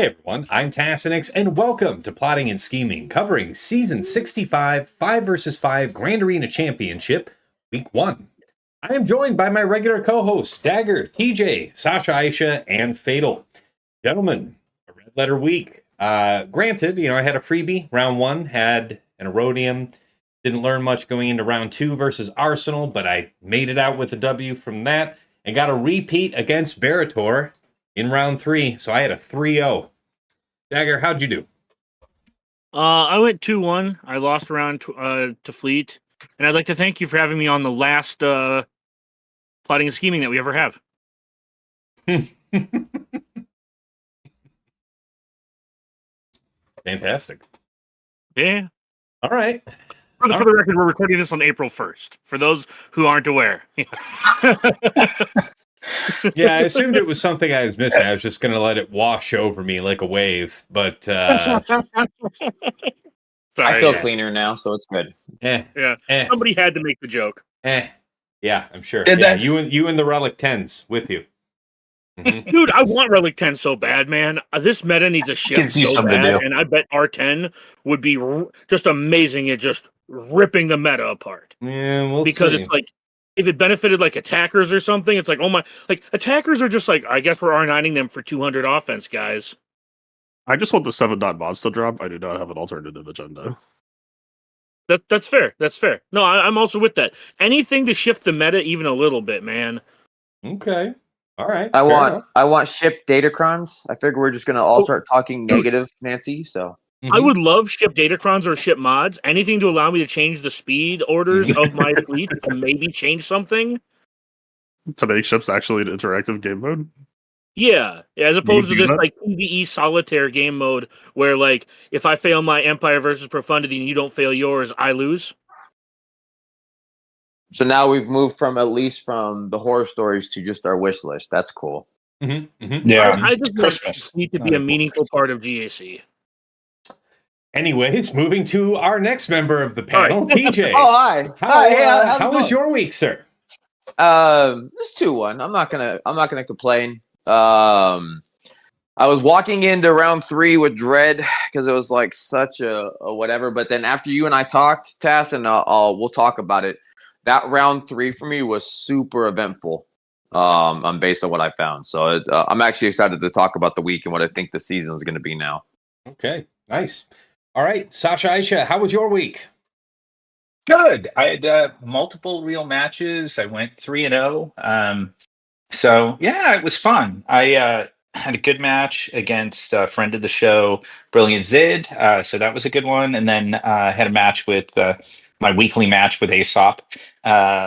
Hey everyone, I'm Tassinix, and welcome to Plotting and Scheming, covering Season 65, 5 vs 5 Grand Arena Championship, Week 1. I am joined by my regular co-hosts, Dagger, TJ, Sasha Aisha, and Fatal. Gentlemen, a red letter week. Granted, I had a freebie, round 1, had an Erodium, didn't learn much going into round 2 versus Arsenal, but I made it out with a W from that, and got a repeat against Barator in round 3, so I had a 3-0. Dagger, how'd you do? I went 2-1. I lost around to Fleet. And I'd like to thank you for having me on the last Plotting and Scheming that we ever have. Fantastic. Yeah. All right. For the record, we're recording this on April 1st, for those who aren't aware. Yeah, I assumed it was something I was missing. I was just going to let it wash over me like a wave, but Sorry, I feel cleaner now, so it's good. Somebody had to make the joke. Yeah, I'm sure. You and the Relic 10s with you. Mm-hmm. Dude, I want Relic 10 so bad, man. This meta needs a shift so bad, and I bet R10 would be just amazing at just ripping the meta apart. Yeah, we'll because see. It's like, if it benefited like attackers or something, it's like, oh my, like attackers are just like, I guess we're R9ing them for 200 offense, guys. I just want the 7-dot mods to drop. I do not have an alternative agenda. That's fair. That's fair. No, I'm also with that. Anything to shift the meta even a little bit, man. Okay. All right. I want ship datacrons. I figure we're just gonna all start talking negative, Nancy. So I would love ship datacrons or ship mods. Anything to allow me to change the speed orders of my fleet and maybe change something. To make ships actually an interactive game mode? Yeah, as opposed to this like PvE solitaire game mode where like if I fail my Empire versus Profundity and you don't fail yours, I lose. So now we've moved from at least from the horror stories to just our wish list. That's cool. Mm-hmm. Mm-hmm. Yeah, I just want it to be a meaningful part of GAC. Anyways, moving to our next member of the panel, right. TJ. Oh, hi. How was your week, sir? It's 2-1. I'm not gonna complain. I was walking into round 3 with dread because it was like such a whatever. But then after you and I talked, Tass, and we'll talk about it. That round 3 for me was super eventful. Based on what I found, so I'm actually excited to talk about the week and what I think the season is going to be now. Okay, nice. All right, Sasha Aisha, how was your week? Good. I had multiple real matches. I went 3-0. So yeah, it was fun. I had a good match against a friend of the show, Brilliant Zid. So that was a good one. And then I had a match with my weekly match with Aesop.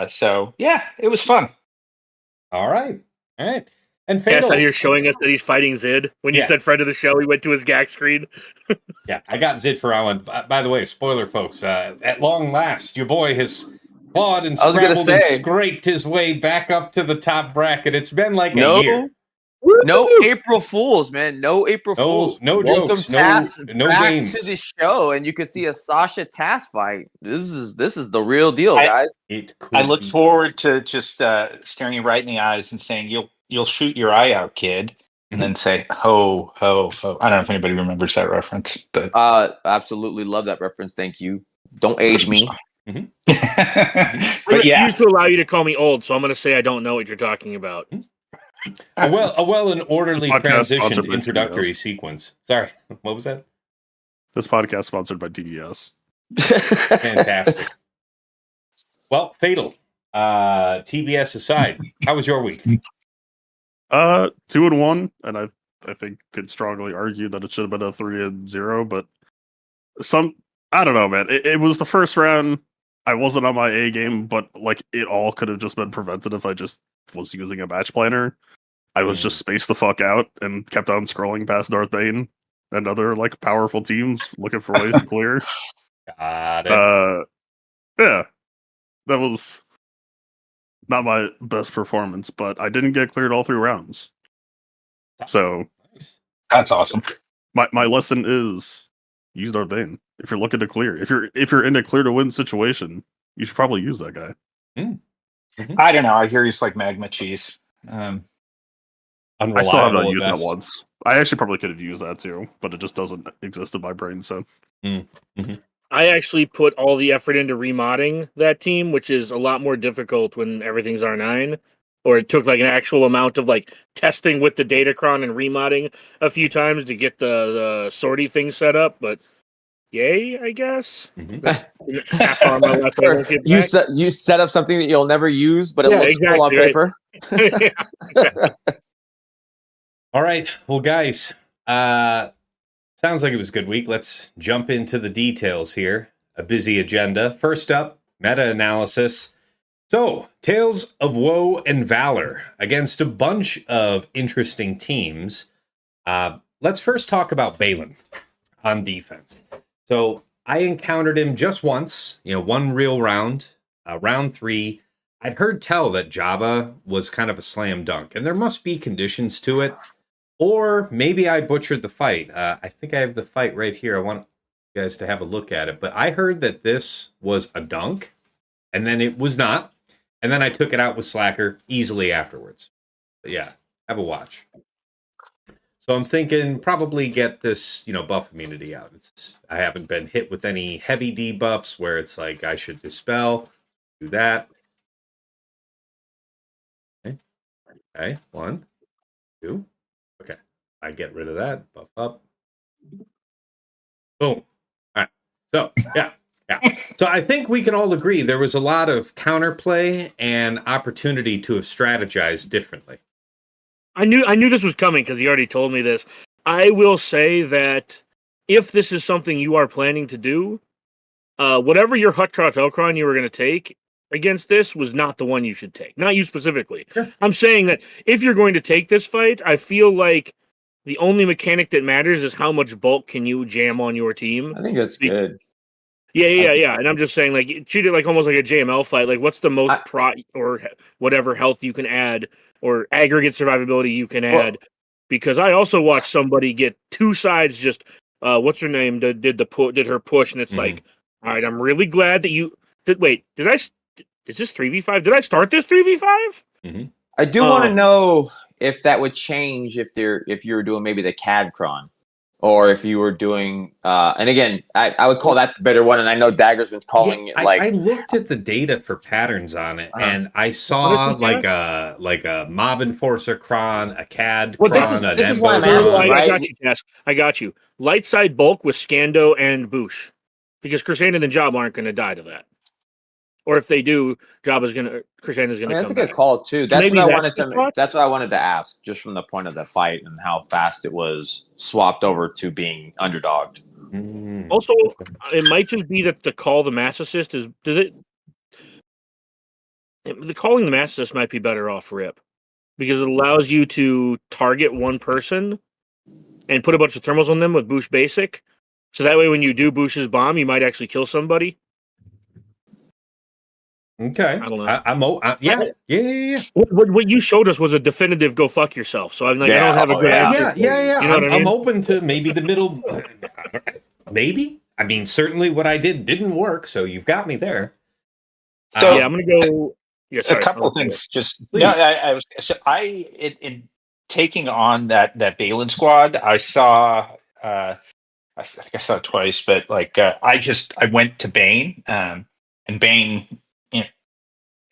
So yeah, it was fun. All right. And Fatal. Yes, you're showing us that he's fighting Zid. When you said friend of the show, he went to his GAC screen. Yeah, I got Zid for round 1. By the way, spoiler, folks. At long last, your boy has clawed and scrabbled and scraped his way back up to the top bracket. It's been like a year. No April Fools, man. No April Fools. No Welcome jokes. Tass no back games. to the show, and you can see a Sasha Tass fight. This is the real deal, guys. I look forward to just staring you right in the eyes and saying, "You'll shoot your eye out, kid," and then say, "Ho, ho, ho." I don't know if anybody remembers that reference, but absolutely love that reference. Thank you. Don't age me. Mm-hmm. But yeah, I used to allow you to call me old, so I'm going to say I don't know what you're talking about. A well and orderly transitioned introductory sequence. Sorry, what was that? This podcast sponsored by TBS. Fantastic. Well, Fatal. TBS aside, how was your week? 2-1, and I think could strongly argue that it should have been a 3-0, but I don't know, man. It was the first round. I wasn't on my A game, but like it all could have just been prevented if I just was using a match planner. I was just spaced the fuck out and kept on scrolling past Darth Bane and other like powerful teams looking for ways to clear. Got it. Yeah, that was not my best performance, but I didn't get cleared all 3 rounds. So that's awesome. My lesson is use Darth Bane if you're looking to clear. If you're in a clear to win situation, you should probably use that guy. Mm-hmm. I don't know. I hear he's like magma cheese. I still have not used that once. I actually probably could have used that too, but it just doesn't exist in my brain. So I actually put all the effort into remodding that team, which is a lot more difficult when everything's R9. Or it took like an actual amount of like testing with the Datacron and remodding a few times to get the sortie thing set up. But yay, I guess. That's half armor left. I won't get You back. you set up something that you'll never use, but it looks cool on paper. Yeah, exactly. All right. Well, guys, sounds like it was a good week. Let's jump into the details here. A busy agenda. First up, meta-analysis. So, Tales of Woe and Valor against a bunch of interesting teams. Let's first talk about Balin on defense. So, I encountered him just once, one real round, round 3. I'd heard tell that Jabba was kind of a slam dunk, and there must be conditions to it. Or maybe I butchered the fight. I think I have the fight right here. I want you guys to have a look at it. But I heard that this was a dunk, and then it was not. And then I took it out with Slacker easily afterwards. But yeah, have a watch. So I'm thinking probably get this, buff immunity out. I haven't been hit with any heavy debuffs where it's like I should dispel. Do that. Okay, 1, 2. Okay, I get rid of that. Buff up. Boom. All right. So, yeah. So I think we can all agree there was a lot of counterplay and opportunity to have strategized differently. I knew this was coming because he already told me this. I will say that if this is something you are planning to do, whatever your Hutcraft Elcron you were going to take against this was not the one you should take. Not you specifically. Sure. I'm saying that if you're going to take this fight, I feel like the only mechanic that matters is how much bulk can you jam on your team. I think that's good. Yeah. And I'm just saying, like, treat it like almost like a JML fight. Like, what's the most or whatever health you can add or aggregate survivability you can add? Because I also watched somebody get 2 sides just, what's her name, did her push, and it's like, all right, I'm really glad that you did. Wait, is this 3v5? Did I start this 3v5? Mm-hmm. I do want to know if that would change if you were doing maybe the Cadcron. Or if you were doing, and again, I would call that the better one, and I know Dagger's been calling it like. I looked at the data for patterns on it, and I saw like a Mob Enforcer cron, a CAD cron, this is why I'm asking, right? I got you. Light side bulk with Scando and Boosh, because Chrysander and Job aren't going to die to that. Or if they do, Chrysander's going to come That's a good back. call too. That's So what I wanted to ask, just from the point of the fight and how fast it was swapped over to being underdogged. Also, it might just be that the Mass Assist the calling the Mass Assist might be better off Rip, because it allows you to target one person and put a bunch of thermals on them with Boosh Basic. So that way, when you do Boosh's bomb, you might actually kill somebody. Okay. I don't know. Yeah. What you showed us was a definitive go fuck yourself. So I'm like, I don't have a good answer. Yeah. You know what I mean? I'm open to maybe the middle. Maybe. I mean, certainly what I did didn't work, so you've got me there. So I'm going to go. Yeah, sorry. A couple of things. Just please. No, in taking on that Balin squad, I saw. I think I saw it twice, but like I went to Bane, and Bane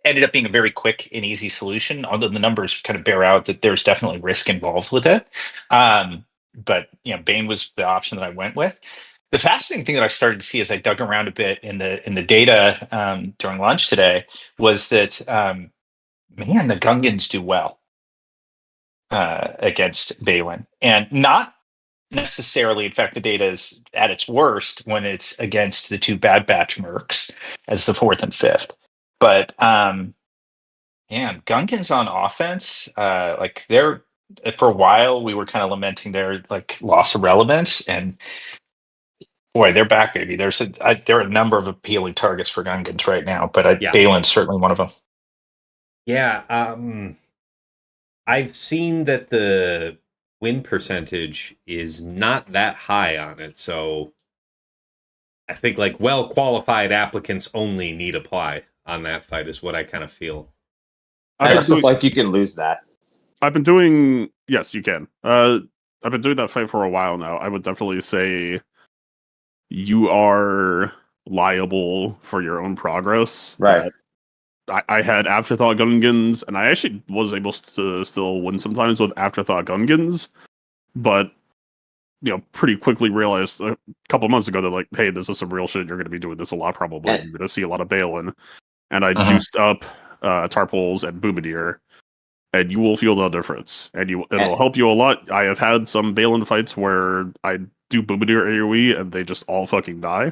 ended up being a very quick and easy solution, although the numbers kind of bear out that there's definitely risk involved with it. But Bane was the option that I went with. The fascinating thing that I started to see as I dug around a bit in the data during lunch today was that the Gungans do well against Balin, and not necessarily. In fact, the data is at its worst when it's against the 2 Bad Batch mercs as the 4th and 5th. But Gungans on offense, like they're, for a while we were kind of lamenting their like loss of relevance, and boy, they're back, baby. There are a number of appealing targets for Gungans right now, but Balin's certainly one of them. Yeah, I've seen that the win percentage is not that high on it, so I think like well qualified applicants only need apply on that fight is what I kind of feel. I just feel like you can lose that. I've been doing. Yes, you can. I've been doing that fight for a while now. I would definitely say you are liable for your own progress. Right. I had Afterthought Gungans, and I actually was able to still win sometimes with Afterthought Gungans, but pretty quickly realized a couple months ago that like, hey, this is some real shit. You're going to be doing this a lot probably. You're going to see a lot of Balin, and I juiced up Tarpoles and Boomidir, and you will feel the difference, and it'll help you a lot. I have had some Balin fights where I do Boomidir AoE and they just all fucking die.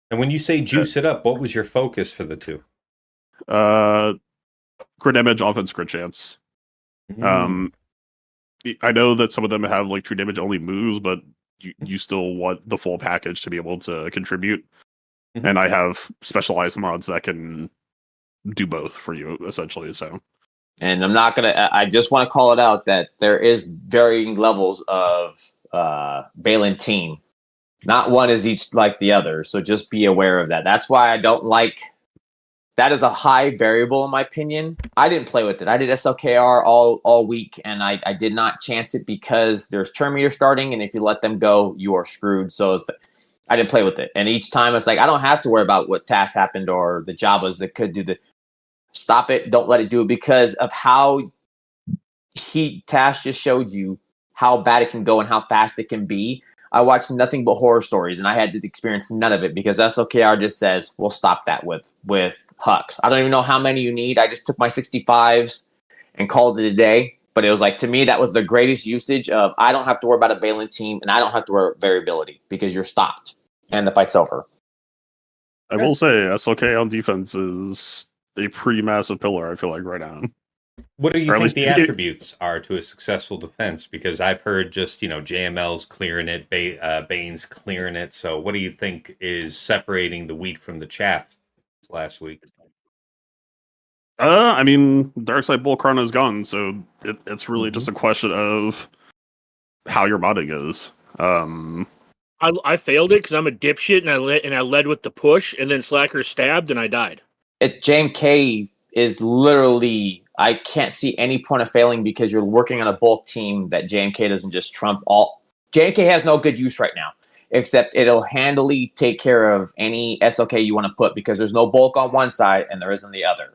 And when you say juice it up, what was your focus for the two? Crit damage, offense, crit chance. I know that some of them have like true damage only moves, but you still want the full package to be able to contribute. And I have specialized mods that can do both for you, essentially. So, and I just want to call it out that there is varying levels of Balin team. Not one is each like the other, so just be aware of that. That's why I don't like. That is a high variable in my opinion. I didn't play with it. I did SLKR all week, and I did not chance it because there's turn meter starting, and if you let them go, you are screwed. So I didn't play with it. And each time it's like, I don't have to worry about what task happened or the Jabas that could do the stop it. Don't let it do it because of how Task just showed you how bad it can go and how fast it can be. I watched nothing but horror stories, and I had to experience none of it because SLKR just says, we'll stop that with Hux. I don't even know how many you need. I just took my 65s and called it a day. But it was like, to me, that was the greatest usage of I don't have to worry about a Balin team, and I don't have to worry about variability because you're stopped, and the fight's over. I will say, SLK on defense is a pretty massive pillar, I feel like, right now. What do you think the attributes are to a successful defense? Because I've heard just, JML's clearing it, Bane's clearing it. So what do you think is separating the wheat from the chaff last week? I mean, Darkside Bullcron is gone, so it's really just a question of how your modding is. I failed it because I'm a dipshit, and I led with the push, and then Slacker stabbed, and I died. JMK is literally, I can't see any point of failing because you're working on a bulk team that JMK doesn't just trump all. JMK has no good use right now, except it'll handily take care of any SLK you want to put because there's no bulk on one side and there is on the other.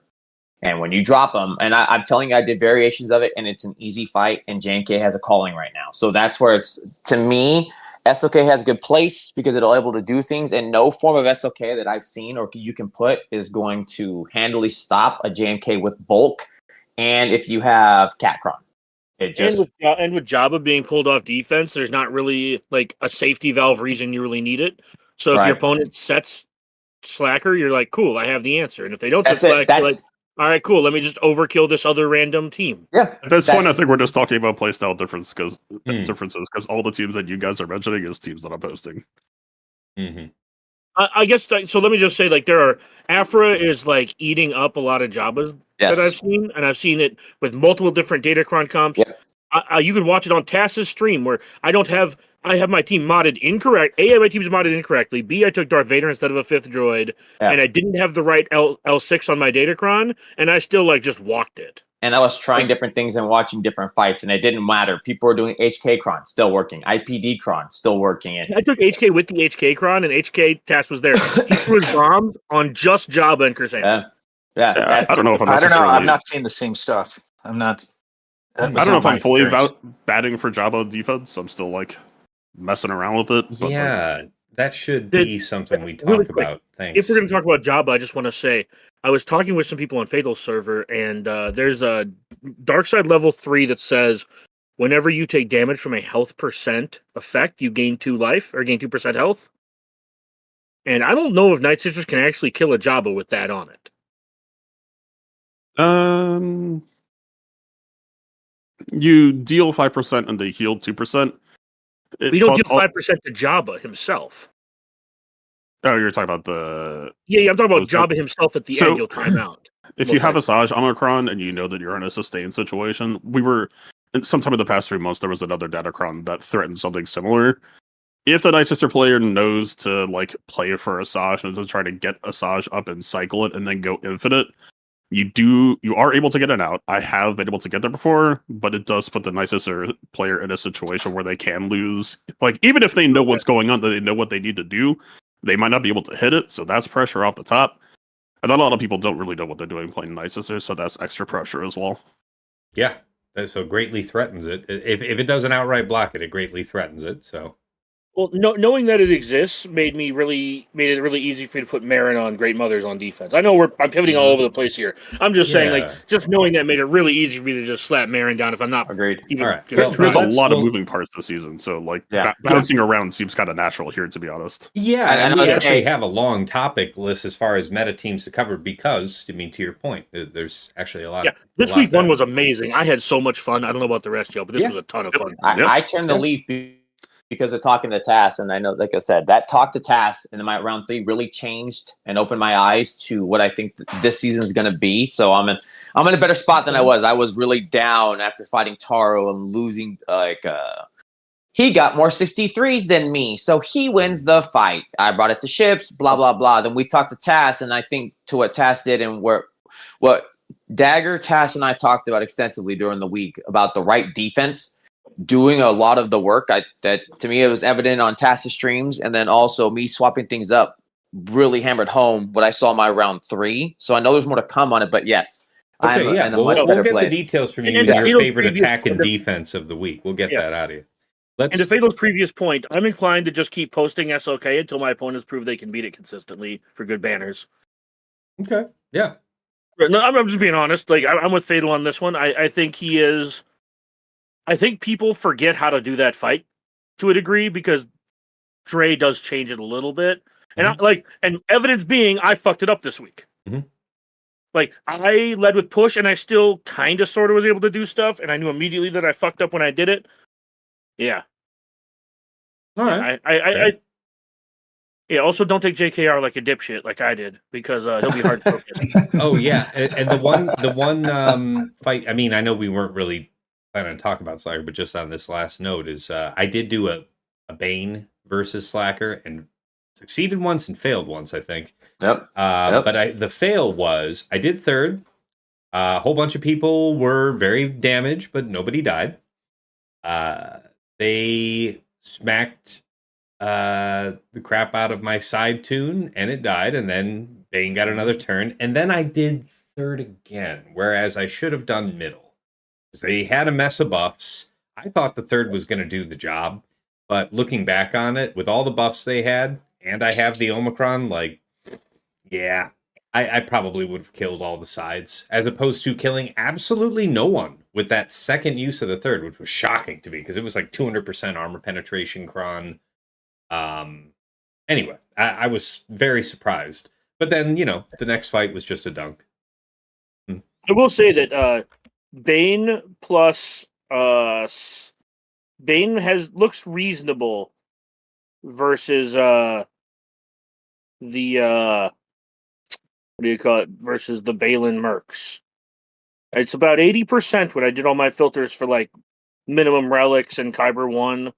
And when you drop them, and I'm telling you, I did variations of it, and it's an easy fight, and JMK has a calling right now. So that's where it's, to me, SLK has a good place because it'll able to do things, and no form of SLK that I've seen or you can put is going to handily stop a JMK with bulk. And if you have Catcron, it just and with Jabba being pulled off defense, there's not really like a safety valve reason you really need it. So if your opponent sets Slacker, you're like, cool, I have the answer. And if they don't set Slacker, you're like, all right, cool, let me just overkill this other random team. Yeah. At this point, I think we're just talking about playstyle differences because all the teams that you guys are mentioning is teams that I'm posting. I guess so. Let me just say, like, Afra is like eating up a lot of Jabbas that I've seen, and I've seen it with multiple different Datacron comps. Yep. You can watch it on Tass's stream where I have my team modded incorrect. A, my team's modded incorrectly. B, I took Darth Vader instead of a 5th droid, and I didn't have the right L6 on my Datacron, and I still like just walked it. And I was trying different things and watching different fights, and it didn't matter. People were doing HK Cron, still working. IPD Cron, still working. And I took HK with the HK Cron, and HK Tass was there. He threw his bombs on just Jabba and Chrysanthemum. I don't know if I'm not seeing the same stuff. I don't know if I'm fully batting for Jabba defense. I'm still like messing around with it. But that should be something we talk about. Thanks. If we're going to talk about Jabba, I just want to say I was talking with some people on Fatal server, and there's a Darkside level 3 that says whenever you take damage from a health percent effect, you gain 2 life or gain 2% health. And I don't know if Night Sisters can actually kill a Jabba with that on it. You deal 5% and they heal 2%. We don't deal 5% to Jabba himself. Oh, you're talking about the... Yeah, I'm talking about Jabba himself at the end. You'll time out. If you have Asajj Omicron and you know that you're in a sustained situation, sometime in the past 3 months, there was another Datacron that threatened something similar. If the Night Sister player knows to like play for Asajj and to try to get Asajj up and cycle it and then go infinite, you are able to get it out. I have been able to get there before, but it does put the nicest player in a situation where they can lose. Like, even if they know what's going on, they know what they need to do, they might not be able to hit it, so that's pressure off the top. And then a lot of people don't really know what they're doing playing nicest, so that's extra pressure as well. Yeah, so greatly threatens it. If it doesn't outright block it, it greatly threatens it, so... Well, knowing that it exists made it really easy for me to put Marin on Great Mothers on defense. I know I'm pivoting all over the place here. I'm just saying, like, just knowing that made it really easy for me to just slap Marin down if I'm not agreed. Even all right. well, there's a lot of moving parts this season, so like bouncing around seems kind of natural here, to be honest. Yeah, and we actually have a long topic list as far as meta teams to cover because, I mean, to your point, there's actually a lot. Yeah, this week one was amazing. I had so much fun. I don't know about the rest of y'all, but this was a ton of fun. I turned the leaf because of talking to Tass, and I know, like I said, that talk to Tass in my round 3 really changed and opened my eyes to what I think this season is going to be. So I'm in a better spot than I was. I was really down after fighting Taro and losing. He got more 63s than me, so he wins the fight. I brought it to ships, blah blah blah. Then we talked to Tass, and I think to what Tass did and what Dagger, Tass, and I talked about extensively during the week about the right defense. Doing a lot of the work that to me it was evident on Tass's streams, and then also me swapping things up really hammered home what I saw in my round 3. So I know there's more to come on it, but yes, I'm in a much better get place. The details from you and your favorite attack and defense of the week. We'll get that out of you. And to Fatal's previous point, I'm inclined to just keep posting SOK until my opponents prove they can beat it consistently for good banners. Okay. Yeah. No, I'm just being honest. Like I'm with Fatal on this one. I think he is. I think people forget how to do that fight to a degree because Dre does change it a little bit, and and evidence being, I fucked it up this week. Mm-hmm. Like I led with push, and I still kind of sort of was able to do stuff, and I knew immediately that I fucked up when I did it. Yeah. All right. Also don't take JKR like a dipshit like I did because he'll be hard to focus. Oh yeah, and the one fight. I mean, I know we weren't really planning on talking about Slacker, but just on this last note is I did do a Bane versus Slacker and succeeded once and failed once, I think. Yep. But the fail was I did third. A whole bunch of people were very damaged, but nobody died. They smacked the crap out of my side tune and it died, and then Bane got another turn, and then I did third again, whereas I should have done middle. They had a mess of buffs. I thought the third was going to do the job, but looking back on it, with all the buffs they had, and I have the Omicron, I probably would have killed all the sides, as opposed to killing absolutely no one with that second use of the third, which was shocking to me, because it was like 200% armor penetration cron. Anyway, I was very surprised. But then, the next fight was just a dunk. I will say that Bane plus Bane looks reasonable versus the what do you call it, versus the Balin Mercs. It's about 80% when I did all my filters for like minimum relics and Kyber 1.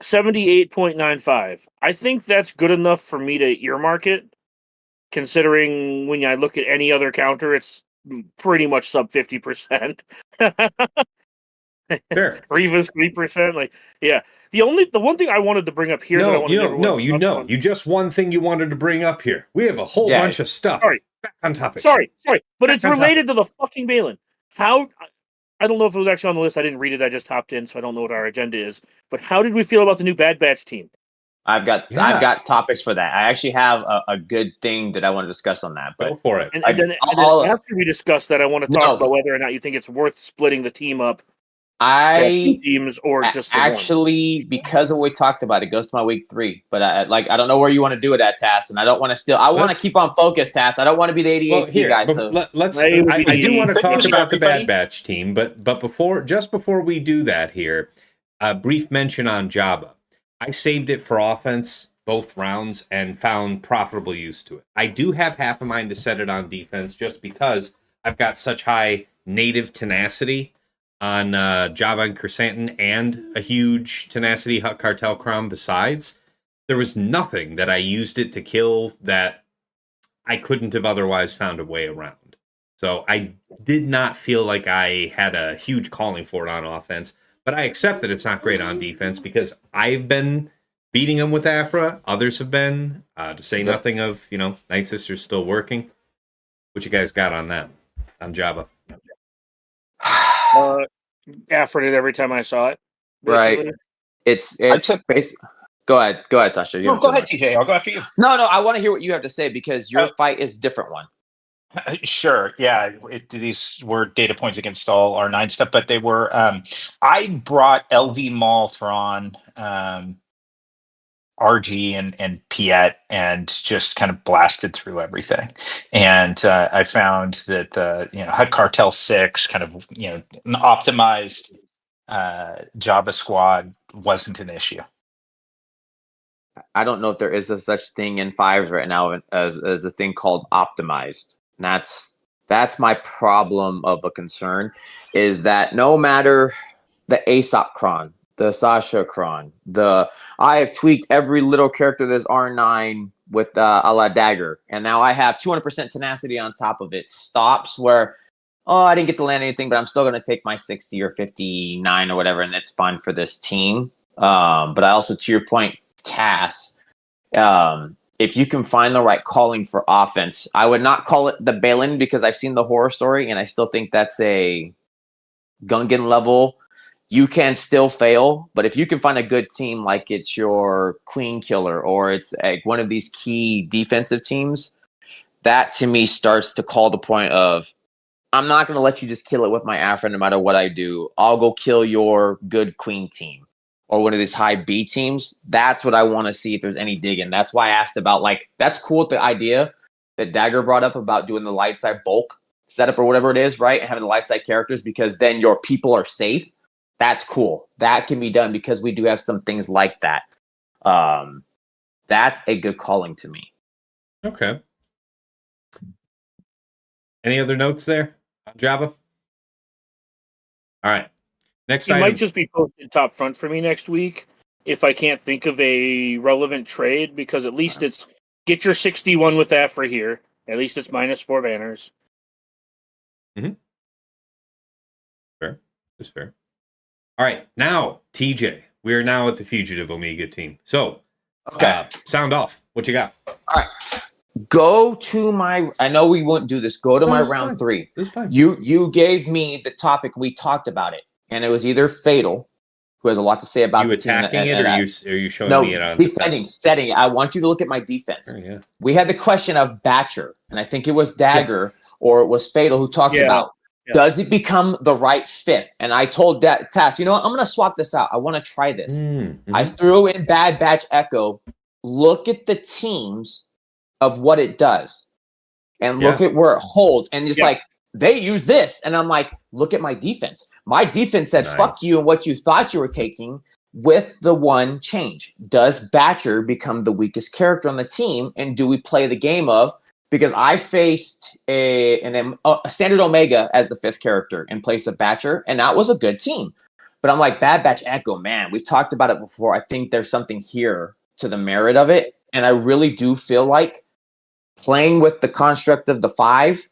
78.95. I think that's good enough for me to earmark it, considering when I look at any other counter, it's pretty much sub 50%. Fair. Reva's 3%. The one thing I wanted to bring up here. You just one thing you wanted to bring up here. We have a whole bunch of stuff. Sorry. Back on topic. Sorry, but it's related to the fucking Balin. I don't know if it was actually on the list. I didn't read it. I just hopped in, so I don't know what our agenda is. But how did we feel about the new Bad Batch team? I've got topics for that. I actually have a good thing that I want to discuss on that. But go for it. And then after we discuss that, I want to talk about whether or not you think it's worth splitting the team up. Teams or just actually, because of what we talked about, it goes to my week 3. But I don't know where you want to do it at, Tass, and I don't want to steal. I want to keep on focus, Tass. I don't want to be the ADHD guy. So I do want to talk about the Bad Batch team, but before we do that here, a brief mention on Jabba. I saved it for offense both rounds and found profitable use to it. I do have half a mind to set it on defense just because I've got such high native tenacity on Jabba and Chrysanthemum and a huge tenacity Hut Cartel Crown besides. There was nothing that I used it to kill that I couldn't have otherwise found a way around. So I did not feel like I had a huge calling for it on offense, but I accept that it's not great on defense because I've been beating them with Afra. Others have been, to say nothing of, Night Sister's still working. What you guys got on that, on Java? Afra did every time I saw it. Basically. Right. It's basically. Go ahead, Sasha. No, go ahead, TJ. I'll go after you. No, I want to hear what you have to say because your fight is a different one. Sure. Yeah. These were data points against all R9 stuff, but they were. I brought LV Malthron, RG, and Piet, and just kind of blasted through everything. And I found that Hut Cartel 6 kind of an optimized Java squad wasn't an issue. I don't know if there is a such thing in fives right now as a thing called optimized. And that's my problem of a concern, is that no matter the Aesop cron, the Sasha cron, I have tweaked every little character that's R9 with a la dagger, and now I have 200% tenacity on top of it. Stops where, I didn't get to land anything, but I'm still going to take my 60 or 59 or whatever, and it's fine for this team. But I also, to your point, TAS, if you can find the right calling for offense, I would not call it the Balin because I've seen the horror story and I still think that's a Gungan level. You can still fail, but if you can find a good team like it's your Queen Killer or it's like one of these key defensive teams, that to me starts to call the point of, I'm not going to let you just kill it with my Afra no matter what I do. I'll go kill your good Queen team. Or one of these high B teams. That's what I want to see if there's any digging. That's why I asked about, that's cool with the idea that Dagger brought up about doing the light side bulk setup or whatever it is, right? And having the light side characters because then your people are safe. That's cool. That can be done because we do have some things like that. That's a good calling to me. Okay. Any other notes there on Java? All right. Next it item. might just be posted top front for me next week if I can't think of a relevant trade, because at least it's get your 61 with Afra here. At least it's -4 banners. Mm-hmm. Fair. That's fair. All right. Now, TJ, we are now at the Fugitive Omega team. So, sound off. What you got? All right. Go to my. I know we wouldn't do this. Go to my round 3. This is fine. You gave me the topic. We talked about it. And it was either Fatal, who has a lot to say about you the team. Attacking it, or are you showing me it on defending, setting it. I want you to look at my defense. Sure, yeah. We had the question of Batcher, and I think it was Dagger or it was Fatal who talked about, does it become the right 5th? And I told Tass, you know what? I'm going to swap this out. I want to try this. Mm-hmm. I threw in Bad Batch Echo. Look at the teams of what it does. And look at where it holds. And just they use this. And I'm like, look at my defense. My defense said, fuck you and what you thought you were taking with the one change. Does Batcher become the weakest character on the team? And do we play the game of, because I faced a standard Omega as the 5th character in place of Batcher, and that was a good team. But I'm like, Bad Batch Echo, man, we've talked about it before. I think there's something here to the merit of it. And I really do feel like playing with the construct of the 5,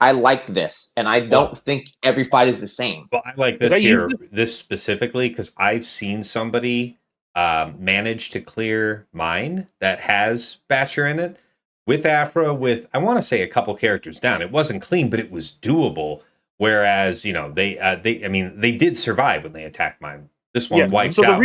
I like this, and I don't think every fight is the same. Well, I like this here, this specifically, because I've seen somebody manage to clear mine that has Batcher in it with Afra, with, I want to say, a couple characters down. It wasn't clean, but it was doable. Whereas, they did survive when they attacked mine. This one wiped out.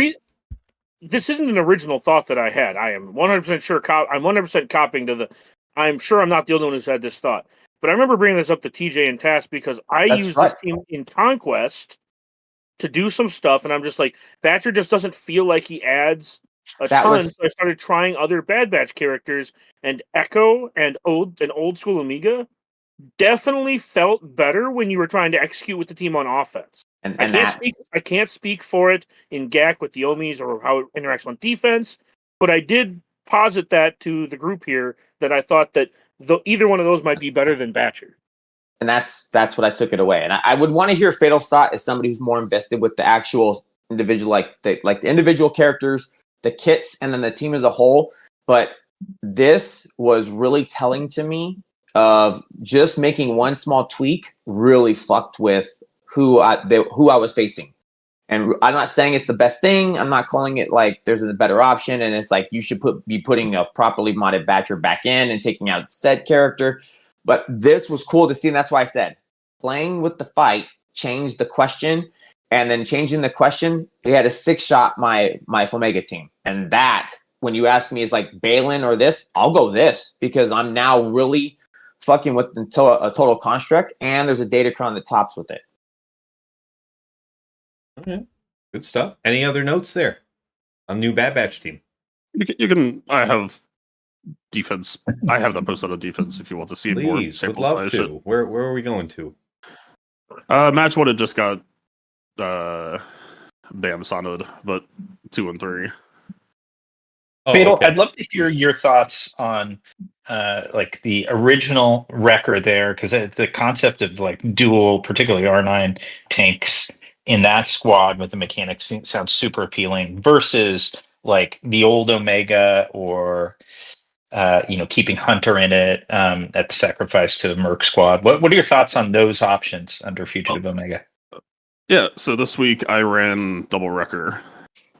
This isn't an original thought that I had. I am 100% sure. I'm 100% copying to the. I'm sure I'm not the only one who's had this thought. But I remember bringing this up to TJ and Task because I used this team in Conquest to do some stuff, and I'm just like, Batcher just doesn't feel like he adds a ton. So I started trying other Bad Batch characters, and Echo and old school Omega definitely felt better when you were trying to execute with the team on offense. I can't speak for it in GAC with the Omis or how it interacts on defense, but I did posit that to the group here that I thought that either one of those might be better than Batcher. And that's what I took it away. And I would want to hear Fatal's thought as somebody who's more invested with the actual individual, like the individual characters, the kits, and then the team as a whole. But this was really telling to me of just making one small tweak really fucked with who I was facing. And I'm not saying it's the best thing. I'm not calling it like there's a better option. And it's like you should be putting a properly modded Batcher back in and taking out said character. But this was cool to see. And that's why I said playing with the fight changed the question. And then changing the question, he had a 6-shot my Flamega team. And that, when you ask me, is like Balin or this, I'll go this because I'm now really fucking with a total construct. And there's a Datacron that tops with it. Okay. Good stuff. Any other notes there on new Bad Batch team? You can. I have defense. I have that posted on defense if you want to see more. Please, would love to. Where are we going to? Match one, it just got Bam Sonod, but 2 and 3. Oh, Fatal, okay. I'd love to hear your thoughts on like the original Wrecker there, because the concept of like dual, particularly R9 tanks in that squad with the mechanics sounds super appealing versus like the old Omega or keeping Hunter in it at the sacrifice to the Merc squad. What are your thoughts on those options under Fugitive Omega? Yeah, so this week I ran double Wrecker.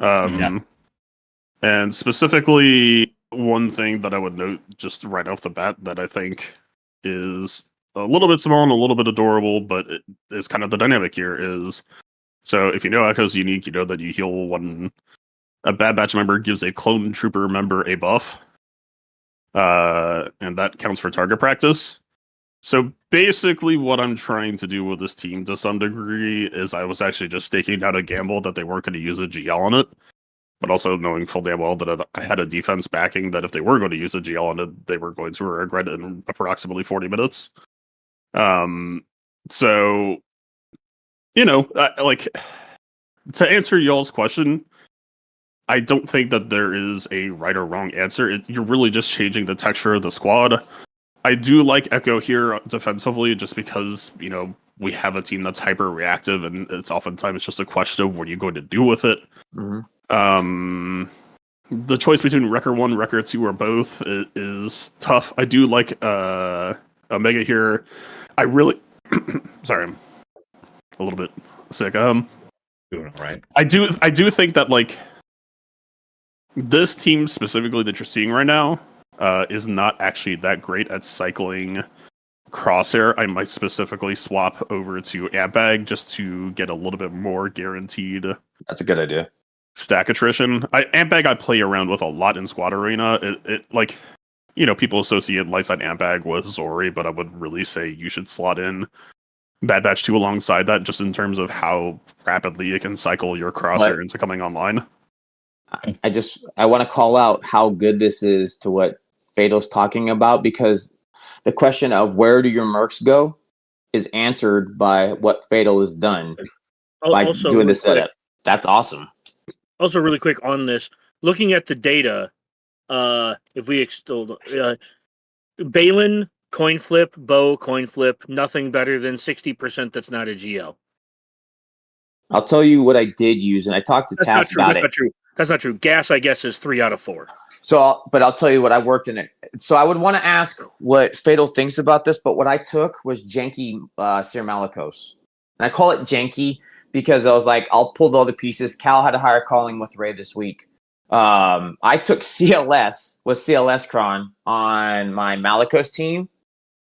And specifically, one thing that I would note just right off the bat that I think is a little bit small and a little bit adorable, but it is kind of the dynamic here is, so if you know Echo's unique, you know that you heal when a Bad Batch member gives a clone trooper member a buff. And that counts for target practice. So basically what I'm trying to do with this team to some degree is I was actually just staking out a gamble that they weren't going to use a GL on it, but also knowing full damn well that I had a defense backing that if they were going to use a GL on it, they were going to regret it in approximately 40 minutes. So, like, to answer y'all's question, I don't think that there is a right or wrong answer. You're really just changing the texture of the squad. I do like Echo here defensively just because, we have a team that's hyper reactive and it's oftentimes just a question of what are you going to do with it. Mm-hmm. The choice between Wrecker 1, Wrecker 2, or both is tough. I do like Omega here. I really... Sorry, I'm a little bit sick. Doing all right. I do think that, like, this team specifically that you're seeing right now is not actually that great at cycling Crosshair. I might specifically swap over to Ampbag just to get a little bit more guaranteed. That's a good idea. Stack attrition. Ampbag I play around with a lot in Squad Arena. It like, people associate Lightside Ampbag with Zori, but I would really say you should slot in Bad Batch 2 alongside that just in terms of how rapidly it can cycle your Crosshair into coming online. I want to call out how good this is to what Fatal's talking about, because the question of where do your mercs go is answered by what Fatal has done by Also, doing really the setup. That's awesome. Also, really quick on this, looking at the data, if we extol Balin, coin flip, Bow, coin flip, nothing better than 60% that's not a GL. I'll tell you what I did use, and I talked to Tass about it. That's not true. Gas, I guess, is 3 out of 4. So, but I'll tell you what I worked in it. So I would want to ask what Fatal thinks about this, but what I took was janky Seer Malicos. And I call it janky because I was like, I'll pull all the pieces. Cal had a higher calling with Ray this week. I took CLS with CLS Cron on my Malicos team,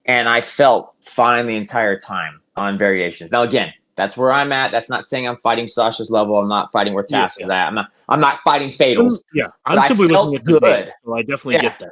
and I felt fine the entire time on variations. Now, again, that's where I'm at. That's not saying I'm fighting Sasha's level. I'm not fighting where Tass was at. I'm not fighting Fatals. I'm simply looking at the good. data, so I definitely get that.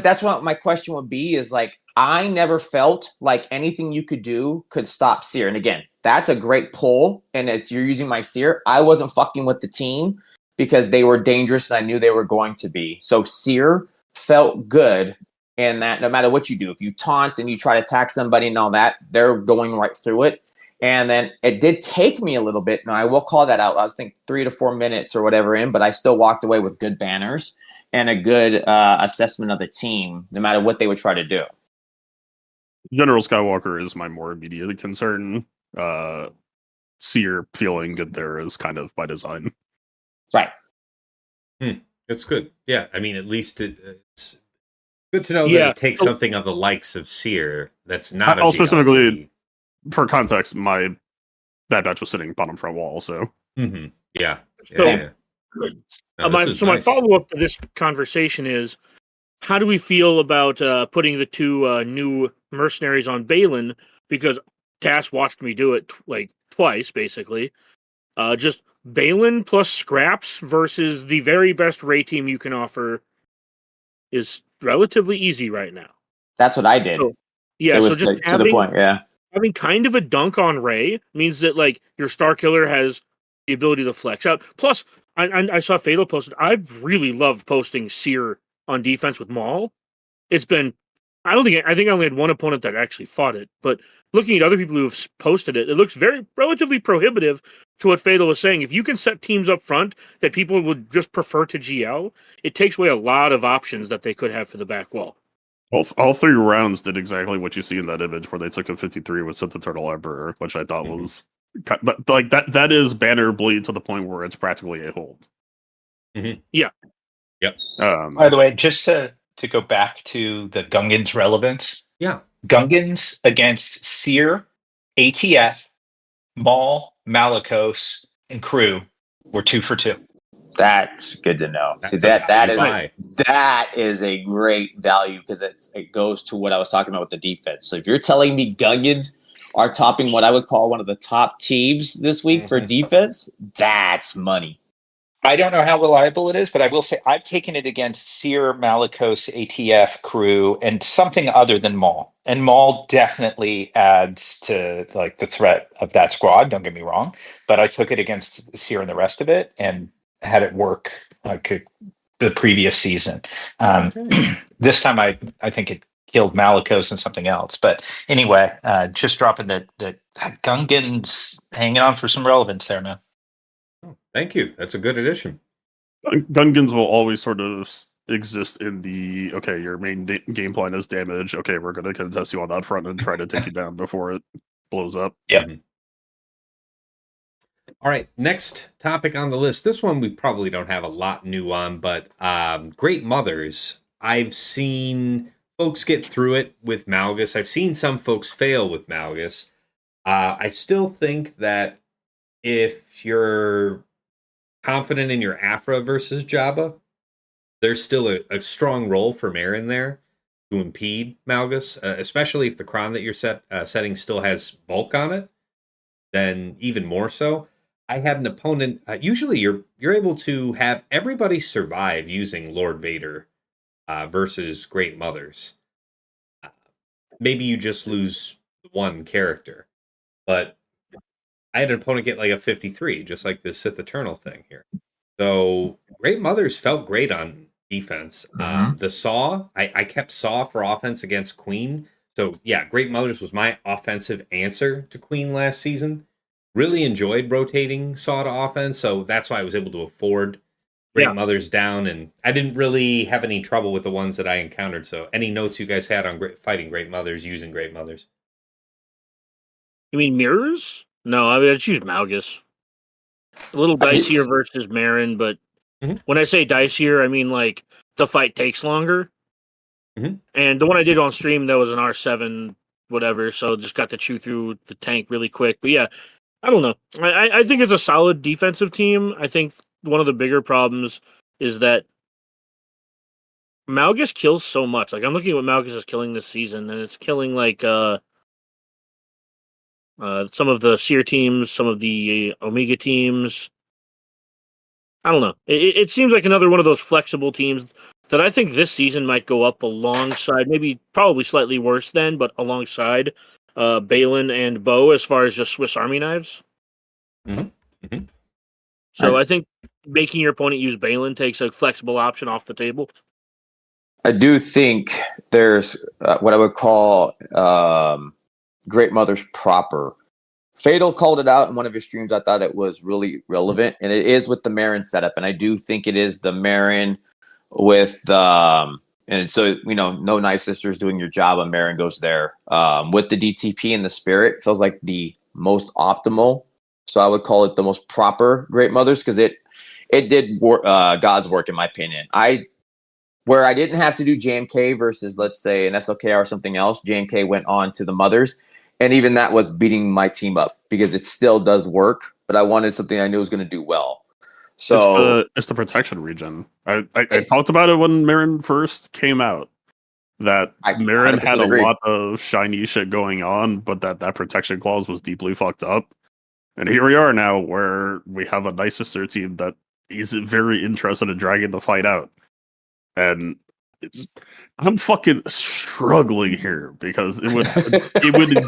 That's what my question would be is like, I never felt like anything you could do could stop Seer. And again, that's a great pull. And if you're using my Seer, I wasn't fucking with the team because they were dangerous and I knew they were going to be. So Seer felt good in that no matter what you do, if you taunt and you try to attack somebody and all that, they're going right through it. And then it did take me a little bit. And I will call that out. I was thinking 3 to 4 minutes or whatever in, but I still walked away with good banners and a good assessment of the team, no matter what they would try to do. General Skywalker is my more immediate concern. Seer feeling good there is kind of by design. Right. It's good. Yeah, I mean, at least it's good to know that Yeah. it takes something of the likes of Seer that's not a I'll GLP. specifically, for context, my bad batch was sitting bottom front wall, so Mm-hmm. Yeah. So, Yeah. No, this is my nice. follow up to this conversation is: how do we feel about putting the two new mercenaries on Balin? Because Tass watched me do it twice, basically. Just Balin plus scraps versus the very best Ray team you can offer is relatively easy right now. That's what I did. So, yeah, It so was just to the point. Yeah. having kind of a dunk on Ray means that like your star killer has the ability to flex out. Plus, I saw Fatal posted. I've really loved posting Seer on defense with Maul. It's been I think I only had one opponent that actually fought it, but looking at other people who've posted it, it looks very relatively prohibitive to what Fatal was saying. If you can set teams up front that people would just prefer to GL, it takes away a lot of options that they could have for the back wall. all 3 rounds did exactly what you see in that image, where they took a 53 with Set the Turtle Emperor, which I thought was like that is banner bleed to the point where it's practically a hold. Mm-hmm. Yeah. Yep. By the way, just to go back to the Gungans relevance. Yeah. Gungans against Seer, ATF, Maul, Malicos, and Crew were 2 for 2. That's good to know. That's See, a that value is buy. that is a great value because it goes to what I was talking about with the defense. So if you're telling me Gungans are topping what I would call one of the top teams this week for Mhm. defense, that's money. I don't know how reliable it is, but I will say I've taken it against Seer, Malicos, ATF, Crew, and something other than Maul. And Maul definitely adds to like the threat of that squad. Don't get me wrong, but I took it against Seer and the rest of it and had it work like the previous season. Okay. This time, I think it killed Malicos and something else. But anyway, just dropping that Gungan's hanging on for some relevance there, man. Oh, thank you. That's a good addition. Gungans will always sort of exist in the your main game plan is damage. Okay, we're going to contest you on that front and try to take you down before it blows up. Yeah. Mhm. All right, next topic on the list. This one we probably don't have a lot new on, but Great Mothers. I've seen folks get through it with Malgus. I've seen some folks fail with Malgus. I still think that if you're confident in your Afra versus Jabba, there's still a strong role for Marin there to impede Malgus, especially if the Kron that you're setting still has bulk on it, then even more so. I had an opponent. Usually, you're able to have everybody survive using Lord Vader versus Great Mothers. Maybe you just lose one character, but I had an opponent get like a 53, just like the Sith Eternal thing here. So Great Mothers felt great on defense. The Saw, I kept Saw for offense against Queen. So yeah, Great Mothers was my offensive answer to Queen last season. Really enjoyed rotating Saw to offense, so that's why I was able to afford Great Mothers down, and I didn't really have any trouble with the ones that I encountered. So any notes you guys had on fighting Great Mothers, using Great Mothers? You mean mirrors? No, I mean, I'd choose Malgus. A little dicier versus Marin, but when I say dicier, I mean like the fight takes longer. And the one I did on stream, that was an R7 whatever, so just got to chew through the tank really quick. But yeah, I don't know. I think it's a solid defensive team. I think one of the bigger problems is that Malgus kills so much. Like I'm looking at what Malgus is killing this season, and it's killing like some of the Seer teams, some of the Omega teams. I don't know. It seems like another one of those flexible teams that I think this season might go up alongside, maybe probably slightly worse than, but alongside Balin and Bo as far as just Swiss Army knives. So I think making your opponent use Balin takes a flexible option off the table. I do think there's what I would call Great Mothers proper. Fatal called it out in one of his streams. I thought it was really relevant, and it is with the Marin setup. And I do think it is the Marin with and so no Night Sisters doing your job. And Marin goes there with the DTP and the Spirit. Feels like the most optimal. So I would call it the most proper Great Mothers because it it did God's work in my opinion. Where I didn't have to do JMK versus, let's say, an SLK or something else, JMK went on to the mothers. And even that was beating my team up because it still does work, but I wanted something I knew was going to do well. So it's the protection region. I talked about it when Marin first came out. That Marin had a lot of shiny shit going on, but that protection clause was deeply fucked up. And here we are now where we have a nice sister team that is very interested in dragging the fight out. And I'm fucking struggling here because it would